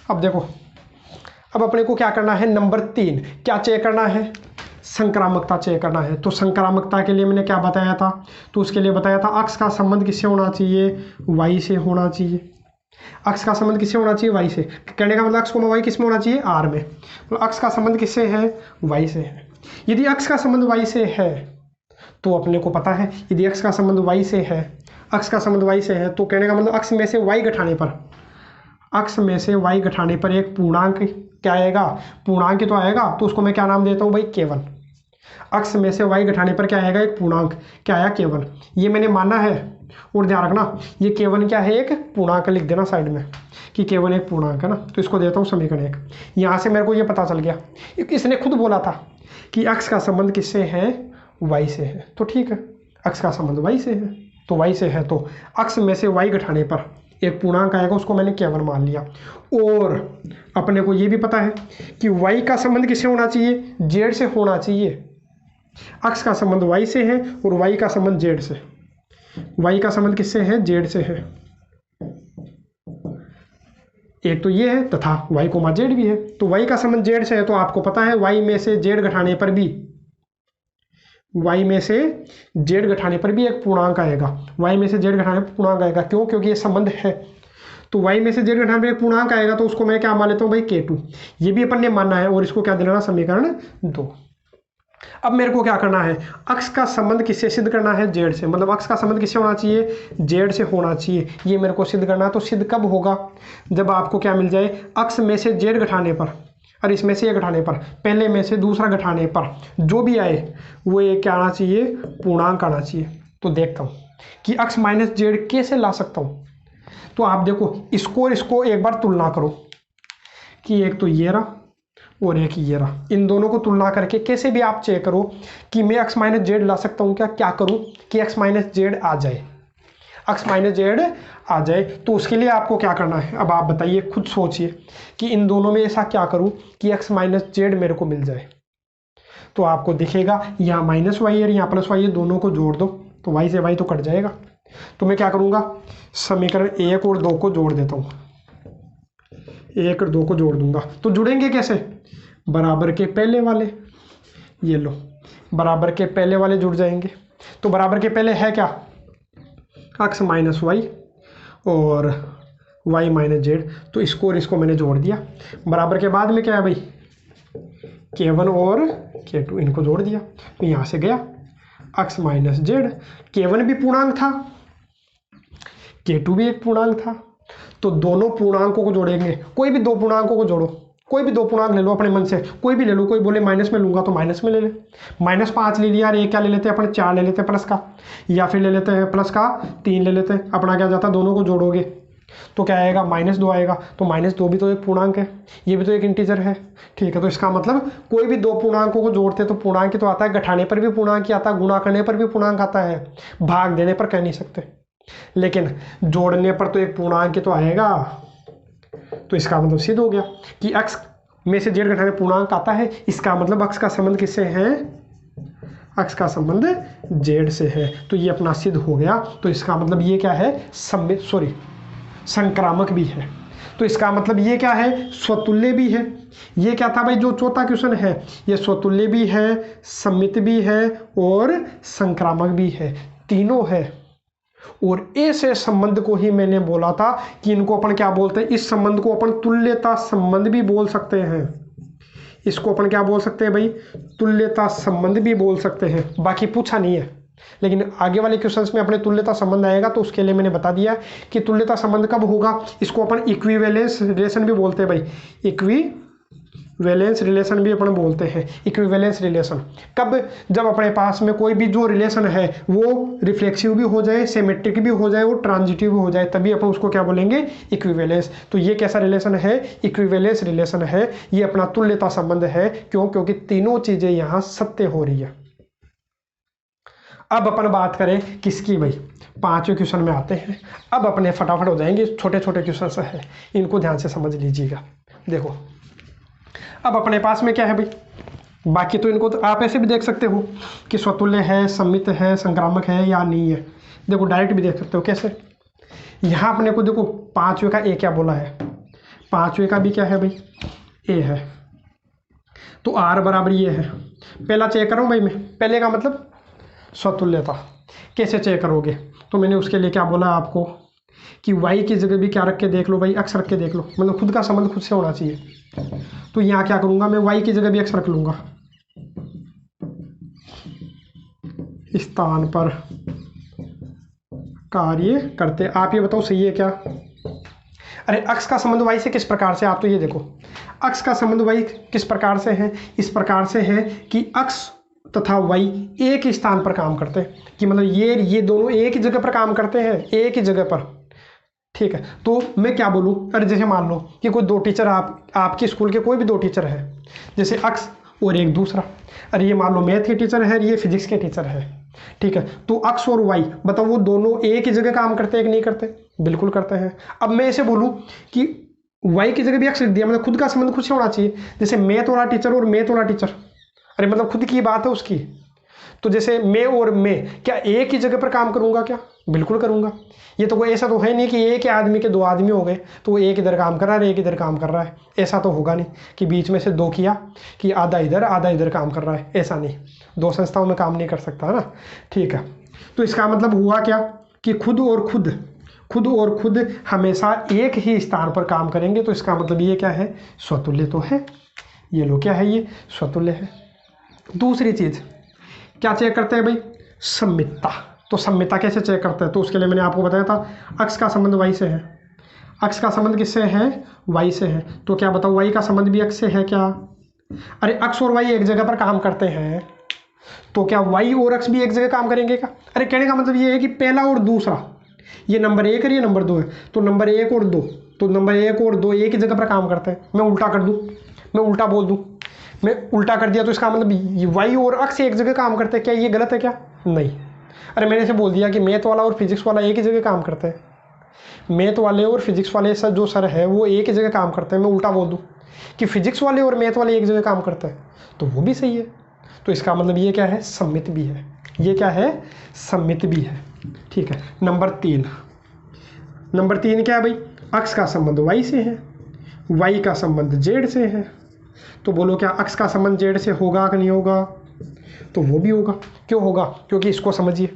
अब देखो, अब अपने को क्या करना है, नंबर 3 क्या चेक करना है, संक्रामकता चेक करना है। तो संक्रामकता के लिए मैंने क्या बताया था, तो उसके लिए बताया था अक्ष का संबंध किससे होना चाहिए, y से होना चाहिए। अक्ष का संबंध किससे होना चाहिए, y से। कहने का मतलब अक्ष को y किस में होना चाहिए, r में। तो अक्ष का संबंध किससे है, y से है। यदि अक्ष का संबंध y से है तो अपने को पता है, यदि अक्ष का संबंध y से है, अक्ष का संबंध y से है, तो कहने का मतलब अक्ष में से y घटाने पर, अक्ष में से y घटाने पर एक पूर्णांक क्या आएगा, पूर्णांक तो आएगा, तो उसको मैं क्या नाम देता हूँ भाई, केवल। अक्ष में से y घटाने पर क्या आएगा, एक पूर्णांक, क्या आया, केवल। ये मैंने माना है, और ध्यान रखना ये केवल क्या है, एक पूर्णांक, लिख देना साइड में कि केवल एक पूर्णांक है ना। तो इसको देता हूँ समीकरण 1। यहाँ से मेरे को ये पता चल गया, इसने खुद बोला था कि अक्ष का संबंध किससे है, y से है। तो ठीक है, अक्ष का संबंध y से है, तो y से है, तो अक्ष में से y घटाने पर एक पूर्णांक आएगा, उसको मैंने केवल मान लिया। और अपने को ये भी पता है कि y का संबंध किससे होना चाहिए, z से होना चाहिए। अक्ष का संबंध y से है और y का संबंध z से, y का संबंध किससे है, z से है। एक तो ये है तथा y को z भी है, तो y का संबंध z से है, तो आपको पता है y में से z घटाने पर भी, y में से z घटाने पर भी एक पूर्णांक आएगा, y में से z घटाने पर पूर्णांक आएगा। क्यों, क्योंकि ये संबंध है। तो y में से z घटाने पर एक पूर्णांक आएगा, तो उसको मैं क्या मान लेता हूँ भाई, k2। ये भी अपन ने मानना है, और इसको क्या देना, समीकरण 2। अब मेरे को क्या करना है, अक्ष का संबंध किससे सिद्ध करना है, z से। मतलब अक्ष का संबंध किससे होना चाहिए, z से होना चाहिए। ये मेरे को सिद्ध करना है। तो सिद्ध कब होगा, जब आपको क्या मिल जाए, अक्ष में से z घटाने पर और इसमें से ये घटाने पर, पहले में से दूसरा घटाने पर जो भी आए वो ये क्या आना चाहिए, पूर्णांक आना चाहिए। तो देखता हूँ कि अक्ष माइनस z कैसे ला सकता हूँ। तो आप देखो, इसको और इसको एक बार तुलना करो कि एक तो ये रहा और एक ये रहा, इन दोनों को तुलना करके कैसे भी आप चेक करो कि मैं x माइनस जेड ला सकता हूँ क्या। क्या करूँ कि x माइनस जेड आ जाए, x माइनस जेड आ जाए। तो उसके लिए आपको क्या करना है, अब आप बताइए, खुद सोचिए कि इन दोनों में ऐसा क्या करूँ कि x माइनस जेड मेरे को मिल जाए। तो आपको दिखेगा यहाँ माइनस वाई है, यहाँ प्लस वाई है, दोनों को जोड़ दो तो y से y तो कट जाएगा। तो मैं क्या करूँगा, समीकरण 1 और 2 को जोड़ देता हूँ, 1 और 2 को जोड़ दूंगा। तो जुड़ेंगे कैसे, बराबर के पहले वाले, ये लो बराबर के पहले वाले जुड़ जाएंगे। तो बराबर के पहले है क्या, x माइनस वाई और y माइनस जेड। तो इसको और इसको मैंने जोड़ दिया। बराबर के बाद में क्या है भाई, k1 और k2, इनको जोड़ दिया। तो यहाँ से गया x माइनस जेड, k1 भी पूर्णांक था, k2 भी एक पूर्णांक था। तो दोनों पूर्णांकों को जोड़ेंगे, कोई भी 2 पूर्णांकों को जोड़ो, कोई भी 2 पूर्णांक ले लो अपने मन से, कोई भी ले लो। कोई बोले माइनस में लूंगा तो माइनस में ले ले, -5 ले लिया, ये क्या ले लेते हैं अपन, 4 ले लेते हैं प्लस का, या फिर ले लेते हैं प्लस का 3 ले लेते हैं। अपना क्या जाता है, दोनों को जोड़ोगे तो क्या आएगा, -2 आएगा। तो -2 भी तो एक पूर्णांक है, ये भी तो एक इंटीजर है, ठीक है। तो इसका मतलब कोई भी 2 पूर्णांकों को जोड़ते तो पूर्णांक ही तो आता है, घटाने पर भी पूर्णांक ही आता है, गुणा करने पर भी पूर्णांक आता है, भाग देने पर कह नहीं सकते, लेकिन जोड़ने पर तो एक पूर्णांक तो आएगा। तो इसका मतलब सिद्ध हो गया कि x में से z घटाने पूर्णांक आता है। इसका मतलब x का संबंध किससे है, x का संबंध z से है। तो ये अपना सिद्ध हो गया। तो इसका मतलब ये क्या है, संक्रामक भी है। तो इसका मतलब ये क्या है, स्वतुल्य भी है। ये क्या था भाई, जो चौथा क्वेश्चन है, ये स्वतुल्य भी है, सममित भी है और संक्रामक भी है, तीनों है। और ऐसे संबंध को ही मैंने बोला था कि इनको अपन क्या बोलते हैं, इस संबंध को अपन तुल्यता संबंध भी बोल सकते हैं। इसको अपन क्या बोल सकते हैं भाई, तुल्यता संबंध भी बोल सकते हैं। बाकी पूछा नहीं है, लेकिन आगे वाले क्वेश्चंस में अपने तुल्यता संबंध आएगा। तो उसके लिए मैंने बता दिया कि तुल्यता संबंध कब होगा। इसको अपन इक्विवेलेंस रिलेशन भी बोलते हैं भाई, वैलेंस रिलेशन भी अपन बोलते हैं, इक्विवेलेंस रिलेशन। कब? जब अपने पास में कोई भी जो रिलेशन है वो रिफ्लेक्सिव भी हो जाए, सिमेट्रिक भी हो जाए और ट्रांजिटिव भी हो जाए, तभी अपन उसको क्या बोलेंगे? इक्विवेलेंस। तो ये कैसा रिलेशन है? इक्विवेलेंस रिलेशन है। ये अपना तुल्यता संबंध है। क्यों? क्योंकि तीनों चीजें यहां सत्य हो रही है। अब अपन बात करें किसकी भाई? 5वें क्वेश्चन में आते हैं। अब अपने फटाफट हो जाएंगे, छोटे छोटे क्वेश्चन है, इनको ध्यान से समझ लीजिएगा। देखो अब अपने पास में क्या है भाई? बाकी तो इनको तो आप ऐसे भी देख सकते हो कि स्वतुल्य है, सम्मित है, संक्रामक है या नहीं है। देखो डायरेक्ट भी देख सकते हो। कैसे? यहाँ अपने को देखो 5वें का ए क्या बोला है? 5वें का भी क्या है भाई? ए है। तो आर बराबर ये है। पहला चेक करूँ भाई मैं, पहले का मतलब स्वतुल्यता। कैसे चेक करोगे? तो मैंने उसके लिए क्या बोला आपको कि y की जगह भी क्या रख के देख लो भाई? x रख के देख लो, मतलब खुद का संबंध खुद से होना चाहिए। तो यहाँ क्या करूँगा मैं? y की जगह भी x रख लूँगा। स्थान पर कार्य करते। आप ये बताओ सही है क्या? अरे अक्ष का संबंध y से किस प्रकार से? आप तो ये देखो, अक्ष का संबंध y किस प्रकार से है? इस प्रकार से है कि अक्ष तथा y एक ही स्थान पर काम करते हैं, कि मतलब ये दोनों एक ही जगह पर काम करते हैं, एक ही जगह पर। ठीक है, तो मैं क्या बोलूँ? अरे जैसे मान लो कि कोई दो टीचर, आपके स्कूल के कोई भी दो टीचर है, जैसे अक्ष और एक दूसरा। अरे ये मान लो मैथ के टीचर है, ये फिजिक्स के टीचर है। ठीक है, तो अक्ष और y बताओ वो दोनों एक ही जगह काम करते हैं कि नहीं करते? बिल्कुल करते हैं। अब मैं ऐसे बोलूँ कि y की जगह भी x लिख दिया, मतलब खुद का संबंध खुद से होना चाहिए। जैसे मैथ वाला टीचर और मैथ वाला टीचर, अरे मतलब खुद की बात है उसकी। तो जैसे मैं और मैं क्या एक ही जगह पर काम करूंगा क्या? बिल्कुल करूंगा। ये तो कोई ऐसा तो है नहीं कि एक ही आदमी के दो आदमी हो गए तो वो एक इधर काम कर रहा है, एक इधर काम कर रहा है। ऐसा तो होगा नहीं कि बीच में से दो किया कि आधा इधर काम कर रहा है। ऐसा नहीं, दो संस्थाओं में काम नहीं कर सकता है ना। ठीक है, तो इसका मतलब हुआ क्या कि खुद और खुद हमेशा एक ही स्थान पर काम करेंगे। तो इसका मतलब ये क्या है? स्वतुल्य तो है। ये लो क्या है? ये स्वतुल्य है। दूसरी चीज क्या चेक करते हैं भाई? सम्मितता। तो सम्मितता कैसे चेक करते हैं? तो उसके लिए मैंने आपको बताया था अक्ष का संबंध y से है। अक्ष का संबंध किससे है? y से है। तो क्या बताओ y का संबंध भी अक्ष से है क्या? अरे अक्ष और y एक जगह पर काम करते हैं, तो क्या y और अक्ष भी एक जगह काम करेंगे क्या? अरे कहने का मतलब ये है कि पहला और दूसरा, ये नंबर 1 और ये नंबर 2 है, तो नंबर 1 और 2, तो नंबर 1 और 2 एक ही जगह पर काम करते हैं। मैं उल्टा कर दूँ, मैं उल्टा बोल दूँ, मैं उल्टा कर दिया तो इसका मतलब y और अक्ष एक जगह काम करते हैं। क्या ये गलत है क्या? नहीं। अरे मैंने इसे बोल दिया कि मैथ वाला और फिजिक्स वाला एक ही जगह काम करते हैं। मैथ वाले और फिजिक्स वाले सर जो सर है वो एक ही जगह काम करते हैं। मैं उल्टा बोल दूँ कि फिजिक्स वाले और मैथ वाले एक जगह काम करते हैं, तो वो भी सही है। तो इसका मतलब ये क्या है? सम्मित भी है। ये क्या है? सम्मित भी है। ठीक है, नंबर 3 क्या है भाई? अक्ष का संबंध y से है, y का संबंध z से है। तो बोलो क्या अक्ष का संबंध z से होगा कि नहीं होगा? तो वो भी होगा। क्यों होगा? क्योंकि इसको समझिए,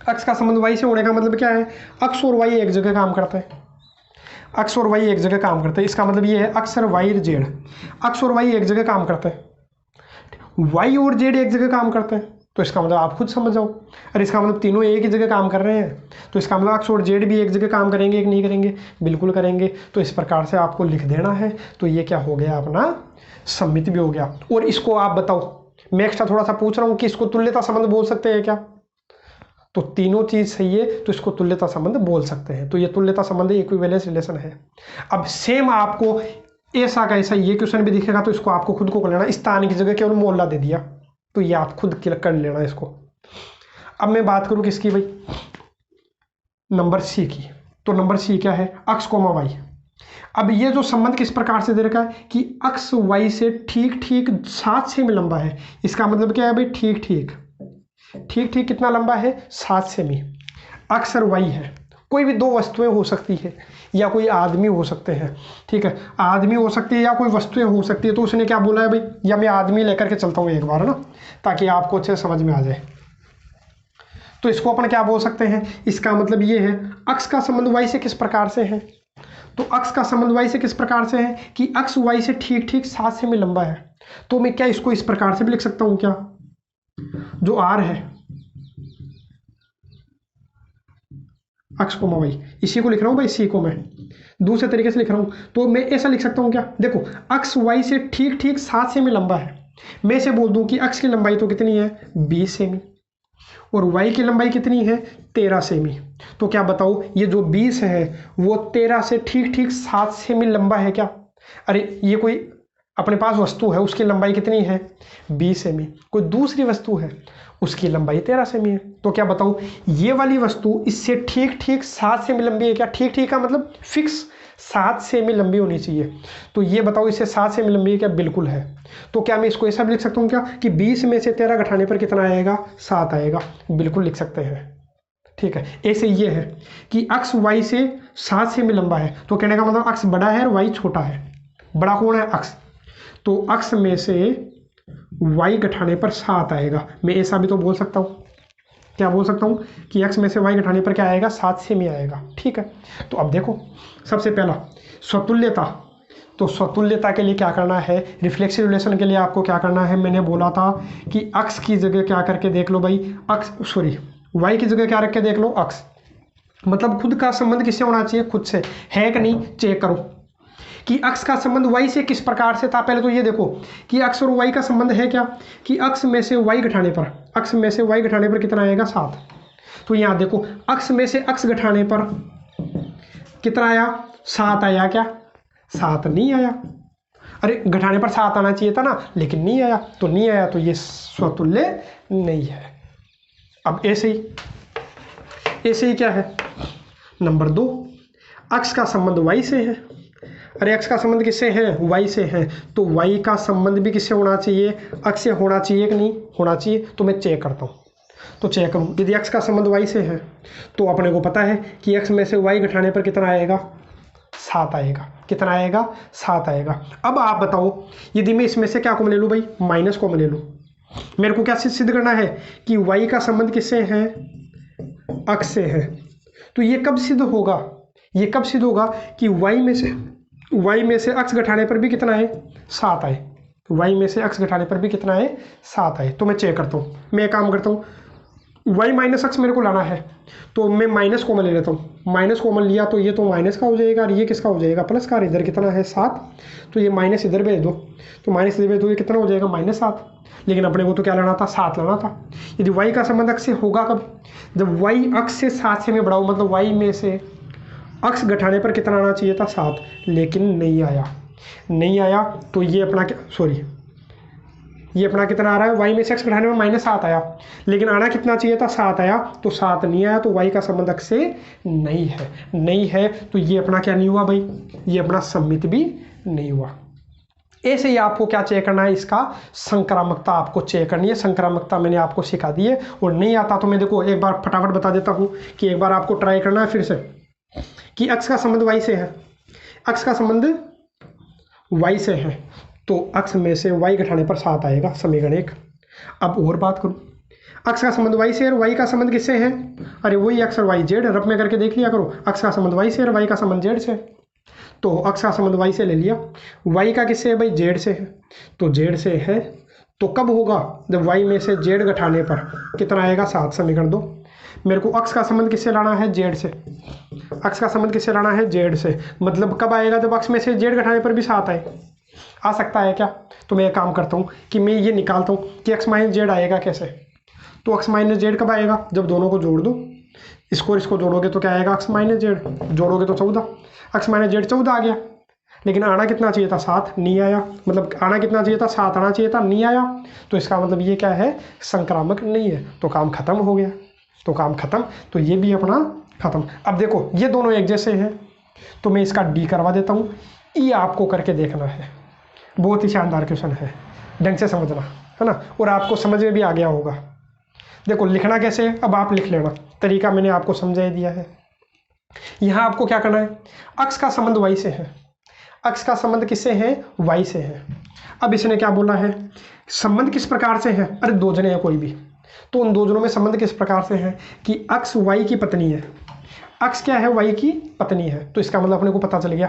अक्ष का संबंध y से होने का मतलब क्या है? अक्ष और y एक जगह काम करते हैं। अक्ष और y एक जगह काम करते हैं, इसका मतलब ये है अक्ष और y z, अक्ष और y एक जगह काम करते हैं, y और z एक जगह काम करते हैं। तो इसका मतलब आप खुद समझ जाओ। अरे इसका मतलब तीनों एक ही जगह काम कर रहे हैं, तो इसका मतलब अक्ष और जेड भी एक जगह काम करेंगे कि नहीं करेंगे? बिल्कुल करेंगे। तो इस प्रकार से आपको लिख देना है। तो ये क्या हो गया? अपना सम्मित भी हो गया। और इसको आप बताओ, मैं एक्स्ट्रा थोड़ा सा पूछ रहा हूँ कि इसको तुल्यता संबंध बोल सकते हैं क्या? तो तीनों चीज सही है तो इसको तुल्यता संबंध बोल सकते हैं। तो ये तुल्यता संबंध इक्विवेलेंस रिलेशन है। अब सेम आपको ऐसा का ऐसा ये क्वेश्चन भी दिखेगा, तो इसको आपको खुद को कर लेना। स्थान की जगह केवल मोहल्ला दे दिया, तो ये आप खुद कर लेना इसको। अब मैं बात करूं किसकी भाई? नंबर सी की। तो नंबर सी क्या है? अक्ष कोमा वाई। अब ये जो संबंध किस प्रकार से दे रखा है कि अक्ष वाई से ठीक 7 सेमी लंबा है। इसका मतलब क्या है भाई? ठीक कितना लंबा है? 7 सेमी। अक्ष और वाई है, कोई भी दो वस्तुएं हो सकती है या कोई आदमी हो सकते हैं। ठीक है, आदमी हो सकती है या कोई वस्तुएं हो सकती है। तो उसने क्या बोला है भाई? या मैं आदमी लेकर के चलता हूँ एक बार ना, ताकि आपको अच्छे समझ में आ जाए। तो इसको अपन क्या बोल सकते हैं? इसका मतलब ये है अक्ष का संबंध y से किस प्रकार से है? तो अक्ष का संबंध y से किस प्रकार से है कि अक्ष y से ठीक 7 सेमी लंबा है। तो मैं क्या इसको इस प्रकार से भी लिख सकता हूं क्या? जो r है अक्ष कोमा y, इसी को लिख रहा हूं भाई, सी को मैं दूसरे तरीके से लिख रहा हूँ तो मैं ऐसा लिख सकता हूँ क्या, देखो अक्स वाई से ठीक ठीक 7 सेमी लंबा है। मैं इसे बोल दूँ कि अक्स की लंबाई तो कितनी है 20 सेमी और वाई की लंबाई कितनी है 13 सेमी। तो क्या बताओ ये जो 20 है वो 13 से ठीक ठीक 7 सेमी लंबा है क्या? अरे ये कोई अपने पास वस्तु है उसकी लंबाई कितनी है 20 सेमी, कोई दूसरी वस्तु है उसकी लंबाई 13 सेमी है। तो क्या बताऊँ ये वाली वस्तु इससे ठीक ठीक 7 सेमी लंबी है क्या? ठीक ठीक का मतलब फिक्स 7 सेमी लंबी होनी चाहिए। तो ये बताओ इससे 7 सेमी लंबी है क्या? बिल्कुल है। तो क्या मैं इसको ऐसा भी लिख सकता हूँ क्या कि 20 में से 13 घटाने पर कितना आएगा 7 आएगा? बिल्कुल लिख सकते हैं। ठीक है, ऐसे ये है कि अक्स वाई से 7 सेमी लंबा है तो कहने का मतलब अक्स बड़ा है और वाई छोटा है। बड़ा कौन है? अक्स। तो अक्स में से वाई घटाने पर 7 आएगा। मैं ऐसा भी तो बोल सकता हूँ, क्या बोल सकता हूँ कि x में से y घटाने पर क्या आएगा 7 सेमी आएगा। ठीक है, तो अब देखो सबसे पहला स्वतुल्यता। तो स्वतुल्यता के लिए क्या करना है, रिफ्लेक्सिव रिलेशन के लिए आपको क्या करना है, मैंने बोला था कि x की जगह क्या करके देख लो भाई, y की जगह क्या रख के देख लो x। मतलब खुद का संबंध किससे होना चाहिए, खुद से है कि नहीं चेक करो कि अक्स का संबंध y से किस प्रकार से था। पहले तो ये देखो कि अक्स और y का संबंध है क्या कि अक्स में से y घटाने पर कितना आएगा 7। तो यहाँ देखो अक्स में से अक्स घटाने पर कितना आया 7 आया क्या? 7 नहीं आया। अरे घटाने पर 7 आना चाहिए था ना, लेकिन नहीं आया। तो नहीं आया तो ये स्वतुल्य नहीं है। अब ऐसे ही क्या है, नंबर 2 अक्स का संबंध y से है। अरे x का संबंध किससे है, y से है। तो y का संबंध भी किससे होना चाहिए, x से होना चाहिए कि नहीं होना चाहिए। तो मैं चेक करता हूँ, तो चेक करूँ यदि x का संबंध y से है तो अपने को पता है कि x में से y घटाने पर कितना आएगा 7 आएगा। कितना आएगा 7 आएगा। अब आप बताओ यदि मैं इसमें से क्या कॉमन ले लूँ भाई, माइनस कॉमन ले लूँ। मेरे को क्या सिद्ध करना है कि y का संबंध किससे है, x से है। तो ये कब सिद्ध होगा, ये कब सिद्ध होगा कि y में से x घटाने पर भी कितना है 7 आए। y में से x घटाने पर भी कितना है 7 आए। तो मैं चेक करता हूँ, मैं एक काम करता हूँ y माइनस x मेरे को लाना है तो मैं माइनस कॉमन ले लेता हूँ। माइनस कॉमन लिया तो ये तो माइनस का हो जाएगा और ये किसका हो जाएगा प्लस का। इधर कितना है 7, तो ये माइनस इधर भेज दो, तो माइनस इधर भेज दो, ये कितना हो जाएगा -7। लेकिन अपने को तो क्या लाना था 7 लाना था। यदि y का संबंध x से होगा कब, जब y x से 7 से में बड़ा हो, मतलब y में से x घटाने पर कितना आना चाहिए था 7, लेकिन नहीं आया। तो ये अपना ये अपना कितना आ रहा है, y में से x घटाने में -7 आया, लेकिन आना कितना चाहिए था 7 आया। तो 7 नहीं आया, तो y का संबंध x से नहीं है। तो ये अपना क्या नहीं हुआ भाई, ये अपना सम्मित भी नहीं हुआ। ऐसे ही आपको क्या चेक करना है, इसका संक्रामकता आपको चेक करनी है। संक्रामकता मैंने आपको सिखा दी है, और नहीं आता तो मैं देखो एक बार फटाफट बता देता हूँ कि एक बार आपको ट्राई करना है फिर से कि x का संबंध y से है, x का संबंध y से है तो x में से y घटाने पर 7 आएगा, समीकरण 1। अब और बात करूँ, x का संबंध y से और y का संबंध किससे है, अरे वही x और y z रब में करके देख लिया करो। x का संबंध y से और y का संबंध z से, तो x का संबंध y से ले लिया, y का किससे है भाई z से है, तो z से है। तो कब होगा, जब y में से z घटाने पर कितना आएगा 7, समीकरण 2। मेरे को x का संबंध किससे लाना है, z से। x का संबंध किससे लाना है, z से। मतलब कब आएगा, जब x में से z घटाने पर भी 7 आए। आ सकता है क्या? तो मैं एक काम करता हूँ कि मैं ये निकालता हूँ कि x माइनस जेड आएगा कैसे। तो x माइनस जेड कब आएगा, जब दोनों को जोड़ दो, इसको और इसको जोड़ोगे तो क्या आएगा x माइनस जेड, जोड़ोगे तो 14, x माइनस जेड 14 आ गया। लेकिन आना कितना चाहिए था 7, नहीं आया। मतलब आना कितना चाहिए था 7 आना चाहिए था, नहीं आया। तो इसका मतलब ये क्या है, संक्रामक नहीं है। तो काम खत्म हो गया, तो काम खत्म, तो ये भी अपना खत्म। अब देखो ये दोनों एक जैसे हैं तो मैं इसका डी करवा देता हूँ। ये आपको करके देखना है, बहुत ही शानदार क्वेश्चन है, ढंग से समझना है ना, और आपको समझ में भी आ गया होगा। देखो लिखना कैसे, अब आप लिख लेना, तरीका मैंने आपको समझा दिया है। यहाँ आपको क्या करना है, x का संबंध y से है, x का संबंध किससे है, y से है। अब इसने क्या बोला है, संबंध किस प्रकार से है, अरे दो जने हैं कोई भी, तो उन दो जनों में संबंध किस प्रकार से है कि x y की पत्नी है। x क्या है, y की पत्नी है। तो इसका मतलब अपने को पता चल गया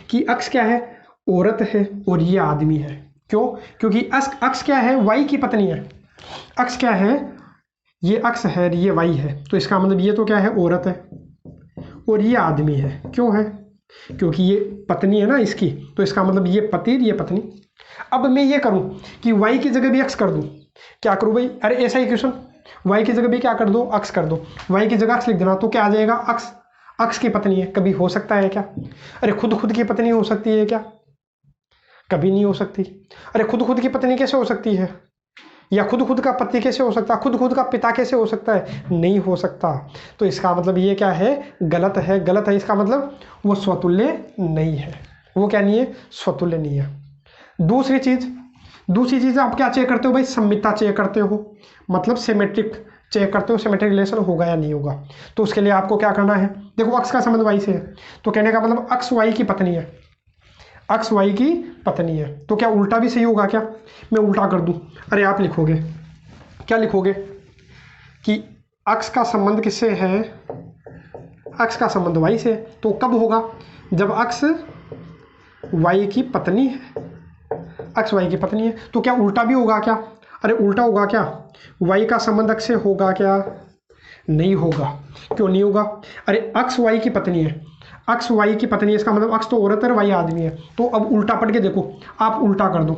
कि x क्या है, औरत है और ये आदमी है। क्यों, क्योंकि x क्या है, y की पत्नी है। x क्या है, ये x है, ये y है। तो इसका मतलब ये तो क्या है, औरत है और ये आदमी है। क्यों है, क्योंकि ये पत्नी है ना इसकी, तो इसका मतलब ये पति ये पत्नी। अब मैं ये करूं कि y की जगह भी x कर दूं, क्या करूं भाई, अरे ऐसा ही क्वेश्चन, y की जगह भी क्या कर दो, x कर दो, y की जगह x लिख देना, तो क्या आ जाएगा, x की पत्नी है। कभी हो सकता है क्या, अरे खुद की पत्नी हो सकती है क्या, कभी नहीं हो सकती। अरे खुद की पत्नी कैसे हो सकती है, या खुद का पति कैसे हो सकता है, खुद का पिता कैसे हो सकता है, नहीं हो सकता। तो इसका मतलब ये क्या है, गलत है, गलत है, इसका मतलब वो स्वतुल्य नहीं है, वो क्या नहीं है, स्वतुल्य नहीं है। दूसरी चीज आप क्या चेक करते हो भाई, सम्मितता चेक करते हो, मतलब सिमेट्रिक चेक करते हो, सिमेट्रिक रिलेशन होगा या नहीं होगा। तो उसके लिए आपको क्या करना है, देखो x का संबंध y से है, तो कहने का मतलब x y की पत्नी है, x y की पत्नी है, तो क्या उल्टा भी सही होगा क्या, मैं उल्टा कर दूं, अरे आप लिखोगे, क्या लिखोगे कि x का संबंध किससे है, x का संबंध y से, तो कब होगा, जब x y की पत्नी है, x y की पत्नी है, तो क्या उल्टा भी होगा क्या, अरे उल्टा होगा क्या, y का संबंध x से होगा क्या, नहीं होगा, क्यों नहीं होगा, अरे x y की पत्नी है, x y की पत्नी है, इसका मतलब x तो औरत है और y आदमी है, तो अब उल्टा पढ़ के देखो, आप उल्टा कर दो,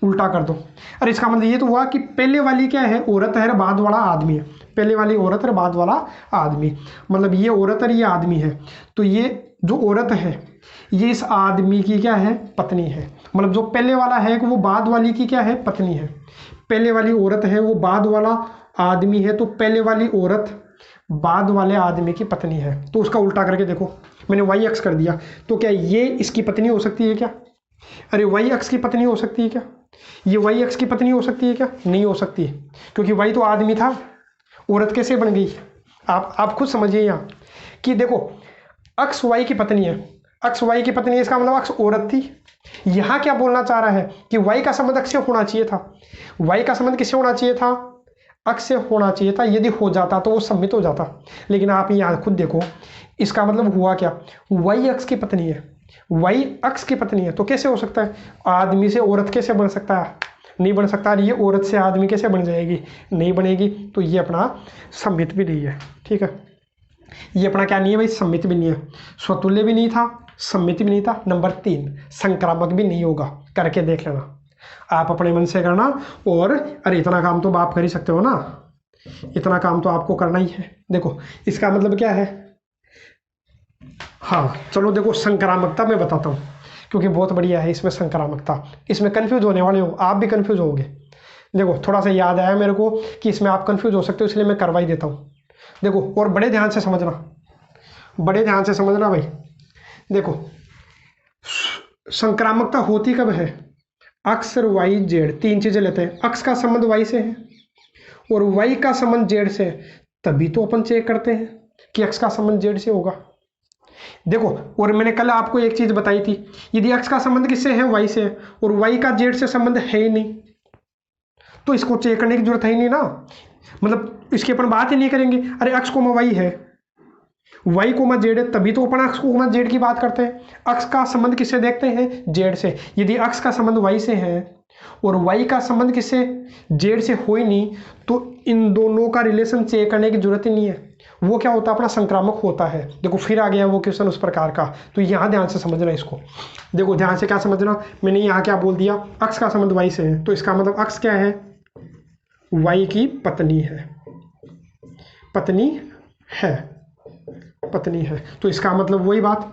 उल्टा कर दो। अरे इसका मतलब ये तो हुआ कि पहले वाली क्या है, औरत है, बाद वाला आदमी है, पहले वाली औरत है, बाद वाला आदमी, मतलब ये औरत है, ये आदमी है, तो ये जो औरत है ये इस आदमी की क्या है, पत्नी है, मतलब जो पहले वाला है वो बाद वाली की क्या है, पत्नी है, पहले वाली औरत है वो बाद वाला आदमी है, तो पहले वाली औरत बाद वाले आदमी की पत्नी है, तो उसका उल्टा करके देखो, मैंने वाई एक्स कर दिया, तो क्या ये इसकी पत्नी हो सकती है क्या, अरे वाई एक्स की पत्नी हो सकती है क्या, ये वाई एक्स की पत्नी हो सकती है क्या, नहीं हो सकती है, क्योंकि वाई तो आदमी था, औरत कैसे बन गई, आप खुद समझिए यहाँ कि देखो एक्स वाई की पत्नी है, एक्स वाई की पत्नी है, इसका मतलब एक्स औरत थी। यहाँ क्या बोलना चाह रहा है कि वाई का संबंध एक्स से होना चाहिए था, वाई का संबंध किससे होना चाहिए था, एक्स से होना चाहिए था, यदि हो जाता तो वो सम्मित हो जाता, लेकिन आप यहाँ खुद देखो, इसका मतलब हुआ क्या, वाई एक्स की पत्नी है, वाई एक्स की पत्नी है, तो कैसे हो सकता है, आदमी से औरत कैसे बन सकता है, नहीं बन सकता, ये औरत से आदमी कैसे बन जाएगी, नहीं बनेगी, तो ये अपना सम्मित भी नहीं है, ठीक है, ये अपना क्या नहीं है भाई, सम्मित भी नहीं है, स्वतुल्य भी नहीं था, सम्मित भी नहीं था। नंबर 3 संक्रामक भी नहीं होगा, करके देख लेना, आप अपने मन से करना, और अरे इतना काम तो आप कर ही सकते हो ना, इतना काम तो आपको करना ही है। देखो इसका मतलब क्या है, हाँ चलो देखो संक्रामकता मैं बताता हूँ, क्योंकि बहुत बढ़िया है इसमें संक्रामकता, इसमें कंफ्यूज होने वाले हो, आप भी कंफ्यूज होगे। देखो थोड़ा सा याद आया मेरे को कि इसमें आप कंफ्यूज हो सकते हो, इसलिए मैं करवा ही देता हूँ। देखो और बड़े ध्यान से समझना, बड़े ध्यान से समझना भाई। देखो संक्रामकता होती कब है, अक्स और वाई जेड 3 चीजें लेते हैं, अक्स का संबंध वाई से है और वाई का संबंध जेड से है, तभी तो अपन चेक करते हैं कि एक्स का संबंध जेड से होगा। देखो और मैंने कल आपको एक चीज बताई थी, यदि एक्स का संबंध किससे है, वाई से है, और वाई का जेड से संबंध है ही नहीं, तो इसको चेक करने की जरूरत है ही नहीं ना, मतलब इसकी अपन बात ही नहीं करेंगे। अरे एक्स कोमा वाई है, वाई कोमा जेड है, तभी तो अपन एक्स कोमा जेड की बात करते हैं। एक्स का संबंध किससे देखते हैं, जेड से। यदि एक्स का संबंध वाई से है और वाई का संबंध किससे, जेड से हो ही नहीं, तो इन दोनों का रिलेशन चेक करने की जरूरत ही नहीं है, वो क्या होता है, अपना संक्रामक होता है। देखो फिर आ गया वो क्वेश्चन उस प्रकार का, तो यहाँ ध्यान से समझना इसको। देखो ध्यान से क्या समझना, मैंने यहाँ क्या बोल दिया, एक्स का संबंध वाई से है, तो इसका मतलब एक्स क्या है, वाई की पत्नी है, पत्नी है, पत्नी है, तो इसका मतलब वही बात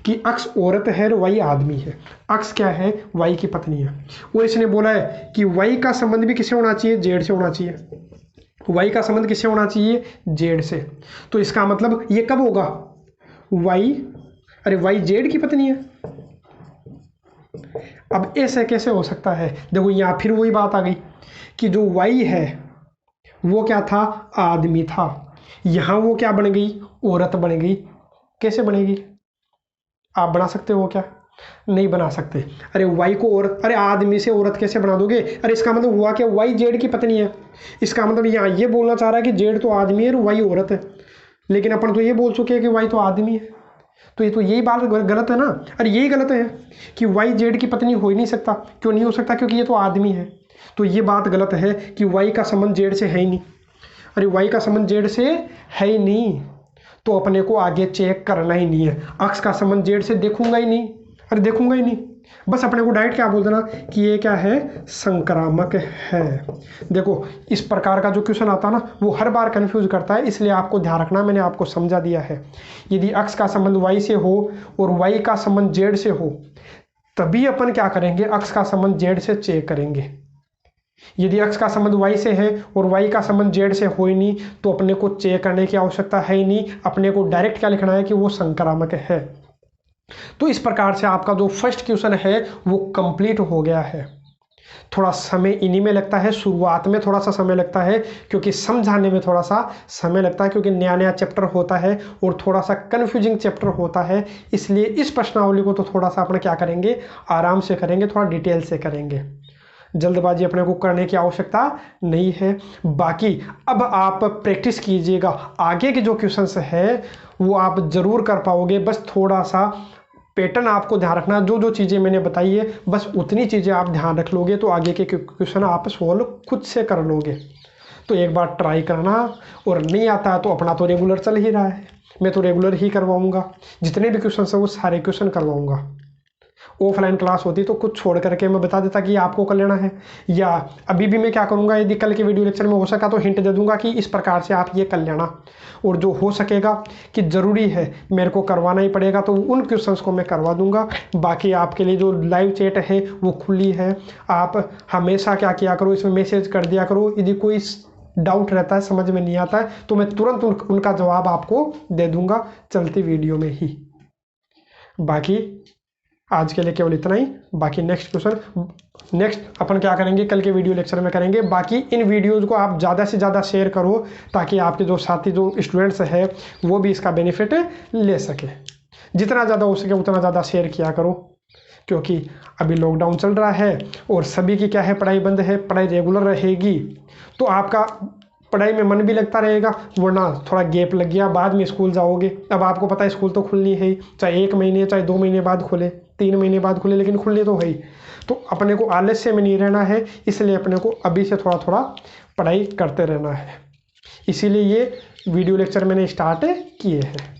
कि अक्स औरत है और वाई आदमी है, अक्स क्या है, वाई की पत्नी है। वो इसने बोला है कि वाई का संबंध भी किससे होना चाहिए, जेड से होना चाहिए, वाई का संबंध किससे होना चाहिए, जेड से। तो इसका मतलब ये कब होगा, वाई, अरे वाई जेड की पत्नी है। अब ऐसे कैसे हो सकता है, देखो यहाँ फिर वही बात आ गई कि जो वाई है वो क्या था, आदमी था, यहाँ वो क्या बन गई, औरत बन गई। कैसे बनेगी, आप बना सकते हो क्या, नहीं बना सकते। अरे वाई को औरत, अरे आदमी से औरत कैसे बना दोगे, अरे इसका मतलब हुआ क्या, वाई जेड की पत्नी है, इसका मतलब यहाँ ये बोलना चाह रहा है कि जेड तो आदमी है और वाई औरत है, लेकिन अपन तो ये बोल चुके हैं कि वाई तो आदमी है, तो ये तो यही बात गलत है ना। अरे यही गलत है कि वाई जेड की पत्नी हो ही नहीं सकता, क्यों नहीं हो सकता, क्योंकि ये तो आदमी है, तो ये बात गलत है कि वाई का संबंध जेड से है ही नहीं। अरे वाई का संबंध जेड से है ही नहीं, तो अपने को आगे चेक करना ही नहीं है। अक्स का संबंध जेड से देखूंगा ही नहीं, अरे देखूंगा ही नहीं, बस अपने को डायरेक्ट क्या बोल देना कि ये क्या है, संक्रामक है। देखो इस प्रकार का जो क्वेश्चन आता है ना वो हर बार कंफ्यूज करता है, इसलिए आपको ध्यान रखना, मैंने आपको समझा दिया है। यदि अक्स का संबंध वाई से हो और वाई का संबंध जेड से हो तभी अपन क्या करेंगे, अक्स का संबंध जेड से चेक करेंगे। यदि अक्स का संबंध वाई से है और वाई का संबंध जेड से हो ही नहीं तो अपने को चेक करने की आवश्यकता है ही नहीं, अपने को डायरेक्ट क्या लिखना है कि वो संक्रामक है। तो इस प्रकार से आपका जो फर्स्ट क्वेश्चन है वो कंप्लीट हो गया है। थोड़ा समय इन्हीं में लगता है, शुरुआत में थोड़ा सा समय लगता है क्योंकि समझाने में थोड़ा सा समय लगता है, क्योंकि नया नया चैप्टर होता है और थोड़ा सा कन्फ्यूजिंग चैप्टर होता है, इसलिए इस प्रश्नावली को तो थोड़ा सा अपने क्या करेंगे, आराम से करेंगे, थोड़ा डिटेल से करेंगे। जल्दबाजी अपने को करने की आवश्यकता नहीं है। बाकी अब आप प्रैक्टिस कीजिएगा, आगे के जो क्वेश्चंस है वो आप जरूर कर पाओगे। बस थोड़ा सा पैटर्न आपको ध्यान रखना, जो जो चीज़ें मैंने बताई है बस उतनी चीज़ें आप ध्यान रख लोगे तो आगे के क्वेश्चन आप सोल्व खुद से कर लोगे। तो एक बार ट्राई करना, और नहीं आता तो अपना तो रेगुलर चल ही रहा है, मैं तो रेगुलर ही करवाऊँगा, जितने भी क्वेश्चन हैं वो सारे क्वेश्चन करवाऊँगा। ऑफलाइन क्लास होती तो कुछ छोड़ करके मैं बता देता कि आपको कर लेना है, या अभी भी मैं क्या करूँगा, यदि कल के वीडियो लेक्चर में हो सका तो हिंट दे दूंगा कि इस प्रकार से आप ये कर लेना, और जो हो सकेगा कि ज़रूरी है मेरे को करवाना ही पड़ेगा तो उन क्वेश्चंस को मैं करवा दूंगा। बाकी आपके लिए जो लाइव चैट है वो खुली है, आप हमेशा क्या किया करो, इसमें मैसेज कर दिया करो, यदि कोई डाउट रहता है, समझ में नहीं आता है तो मैं तुरंत उनका जवाब आपको दे दूंगा चलती वीडियो में ही। बाकी आज के लिए केवल इतना ही। बाकी नेक्स्ट अपन क्या करेंगे, कल के वीडियो लेक्चर में करेंगे। बाकी इन वीडियोज़ को आप ज़्यादा से ज़्यादा शेयर करो ताकि आपके जो साथी जो स्टूडेंट्स हैं वो भी इसका बेनिफिट ले सके। जितना ज़्यादा हो सके उतना ज़्यादा शेयर किया करो, क्योंकि अभी लॉकडाउन चल रहा है और सभी की क्या है, पढ़ाई बंद है। पढ़ाई रेगुलर रहेगी तो आपका पढ़ाई में मन भी लगता रहेगा, वरना थोड़ा गैप लग गया, बाद में स्कूल जाओगे। अब आपको पता है स्कूल तो खुलनी है ही, चाहे 1 महीने चाहे 2 महीने बाद खुले, 3 महीने बाद खुले, लेकिन खुलनी तो है ही। तो अपने को आलस्य में नहीं रहना है, इसलिए अपने को अभी से थोड़ा थोड़ा पढ़ाई करते रहना है। इसीलिए ये वीडियो लेक्चर मैंने स्टार्ट किए हैं।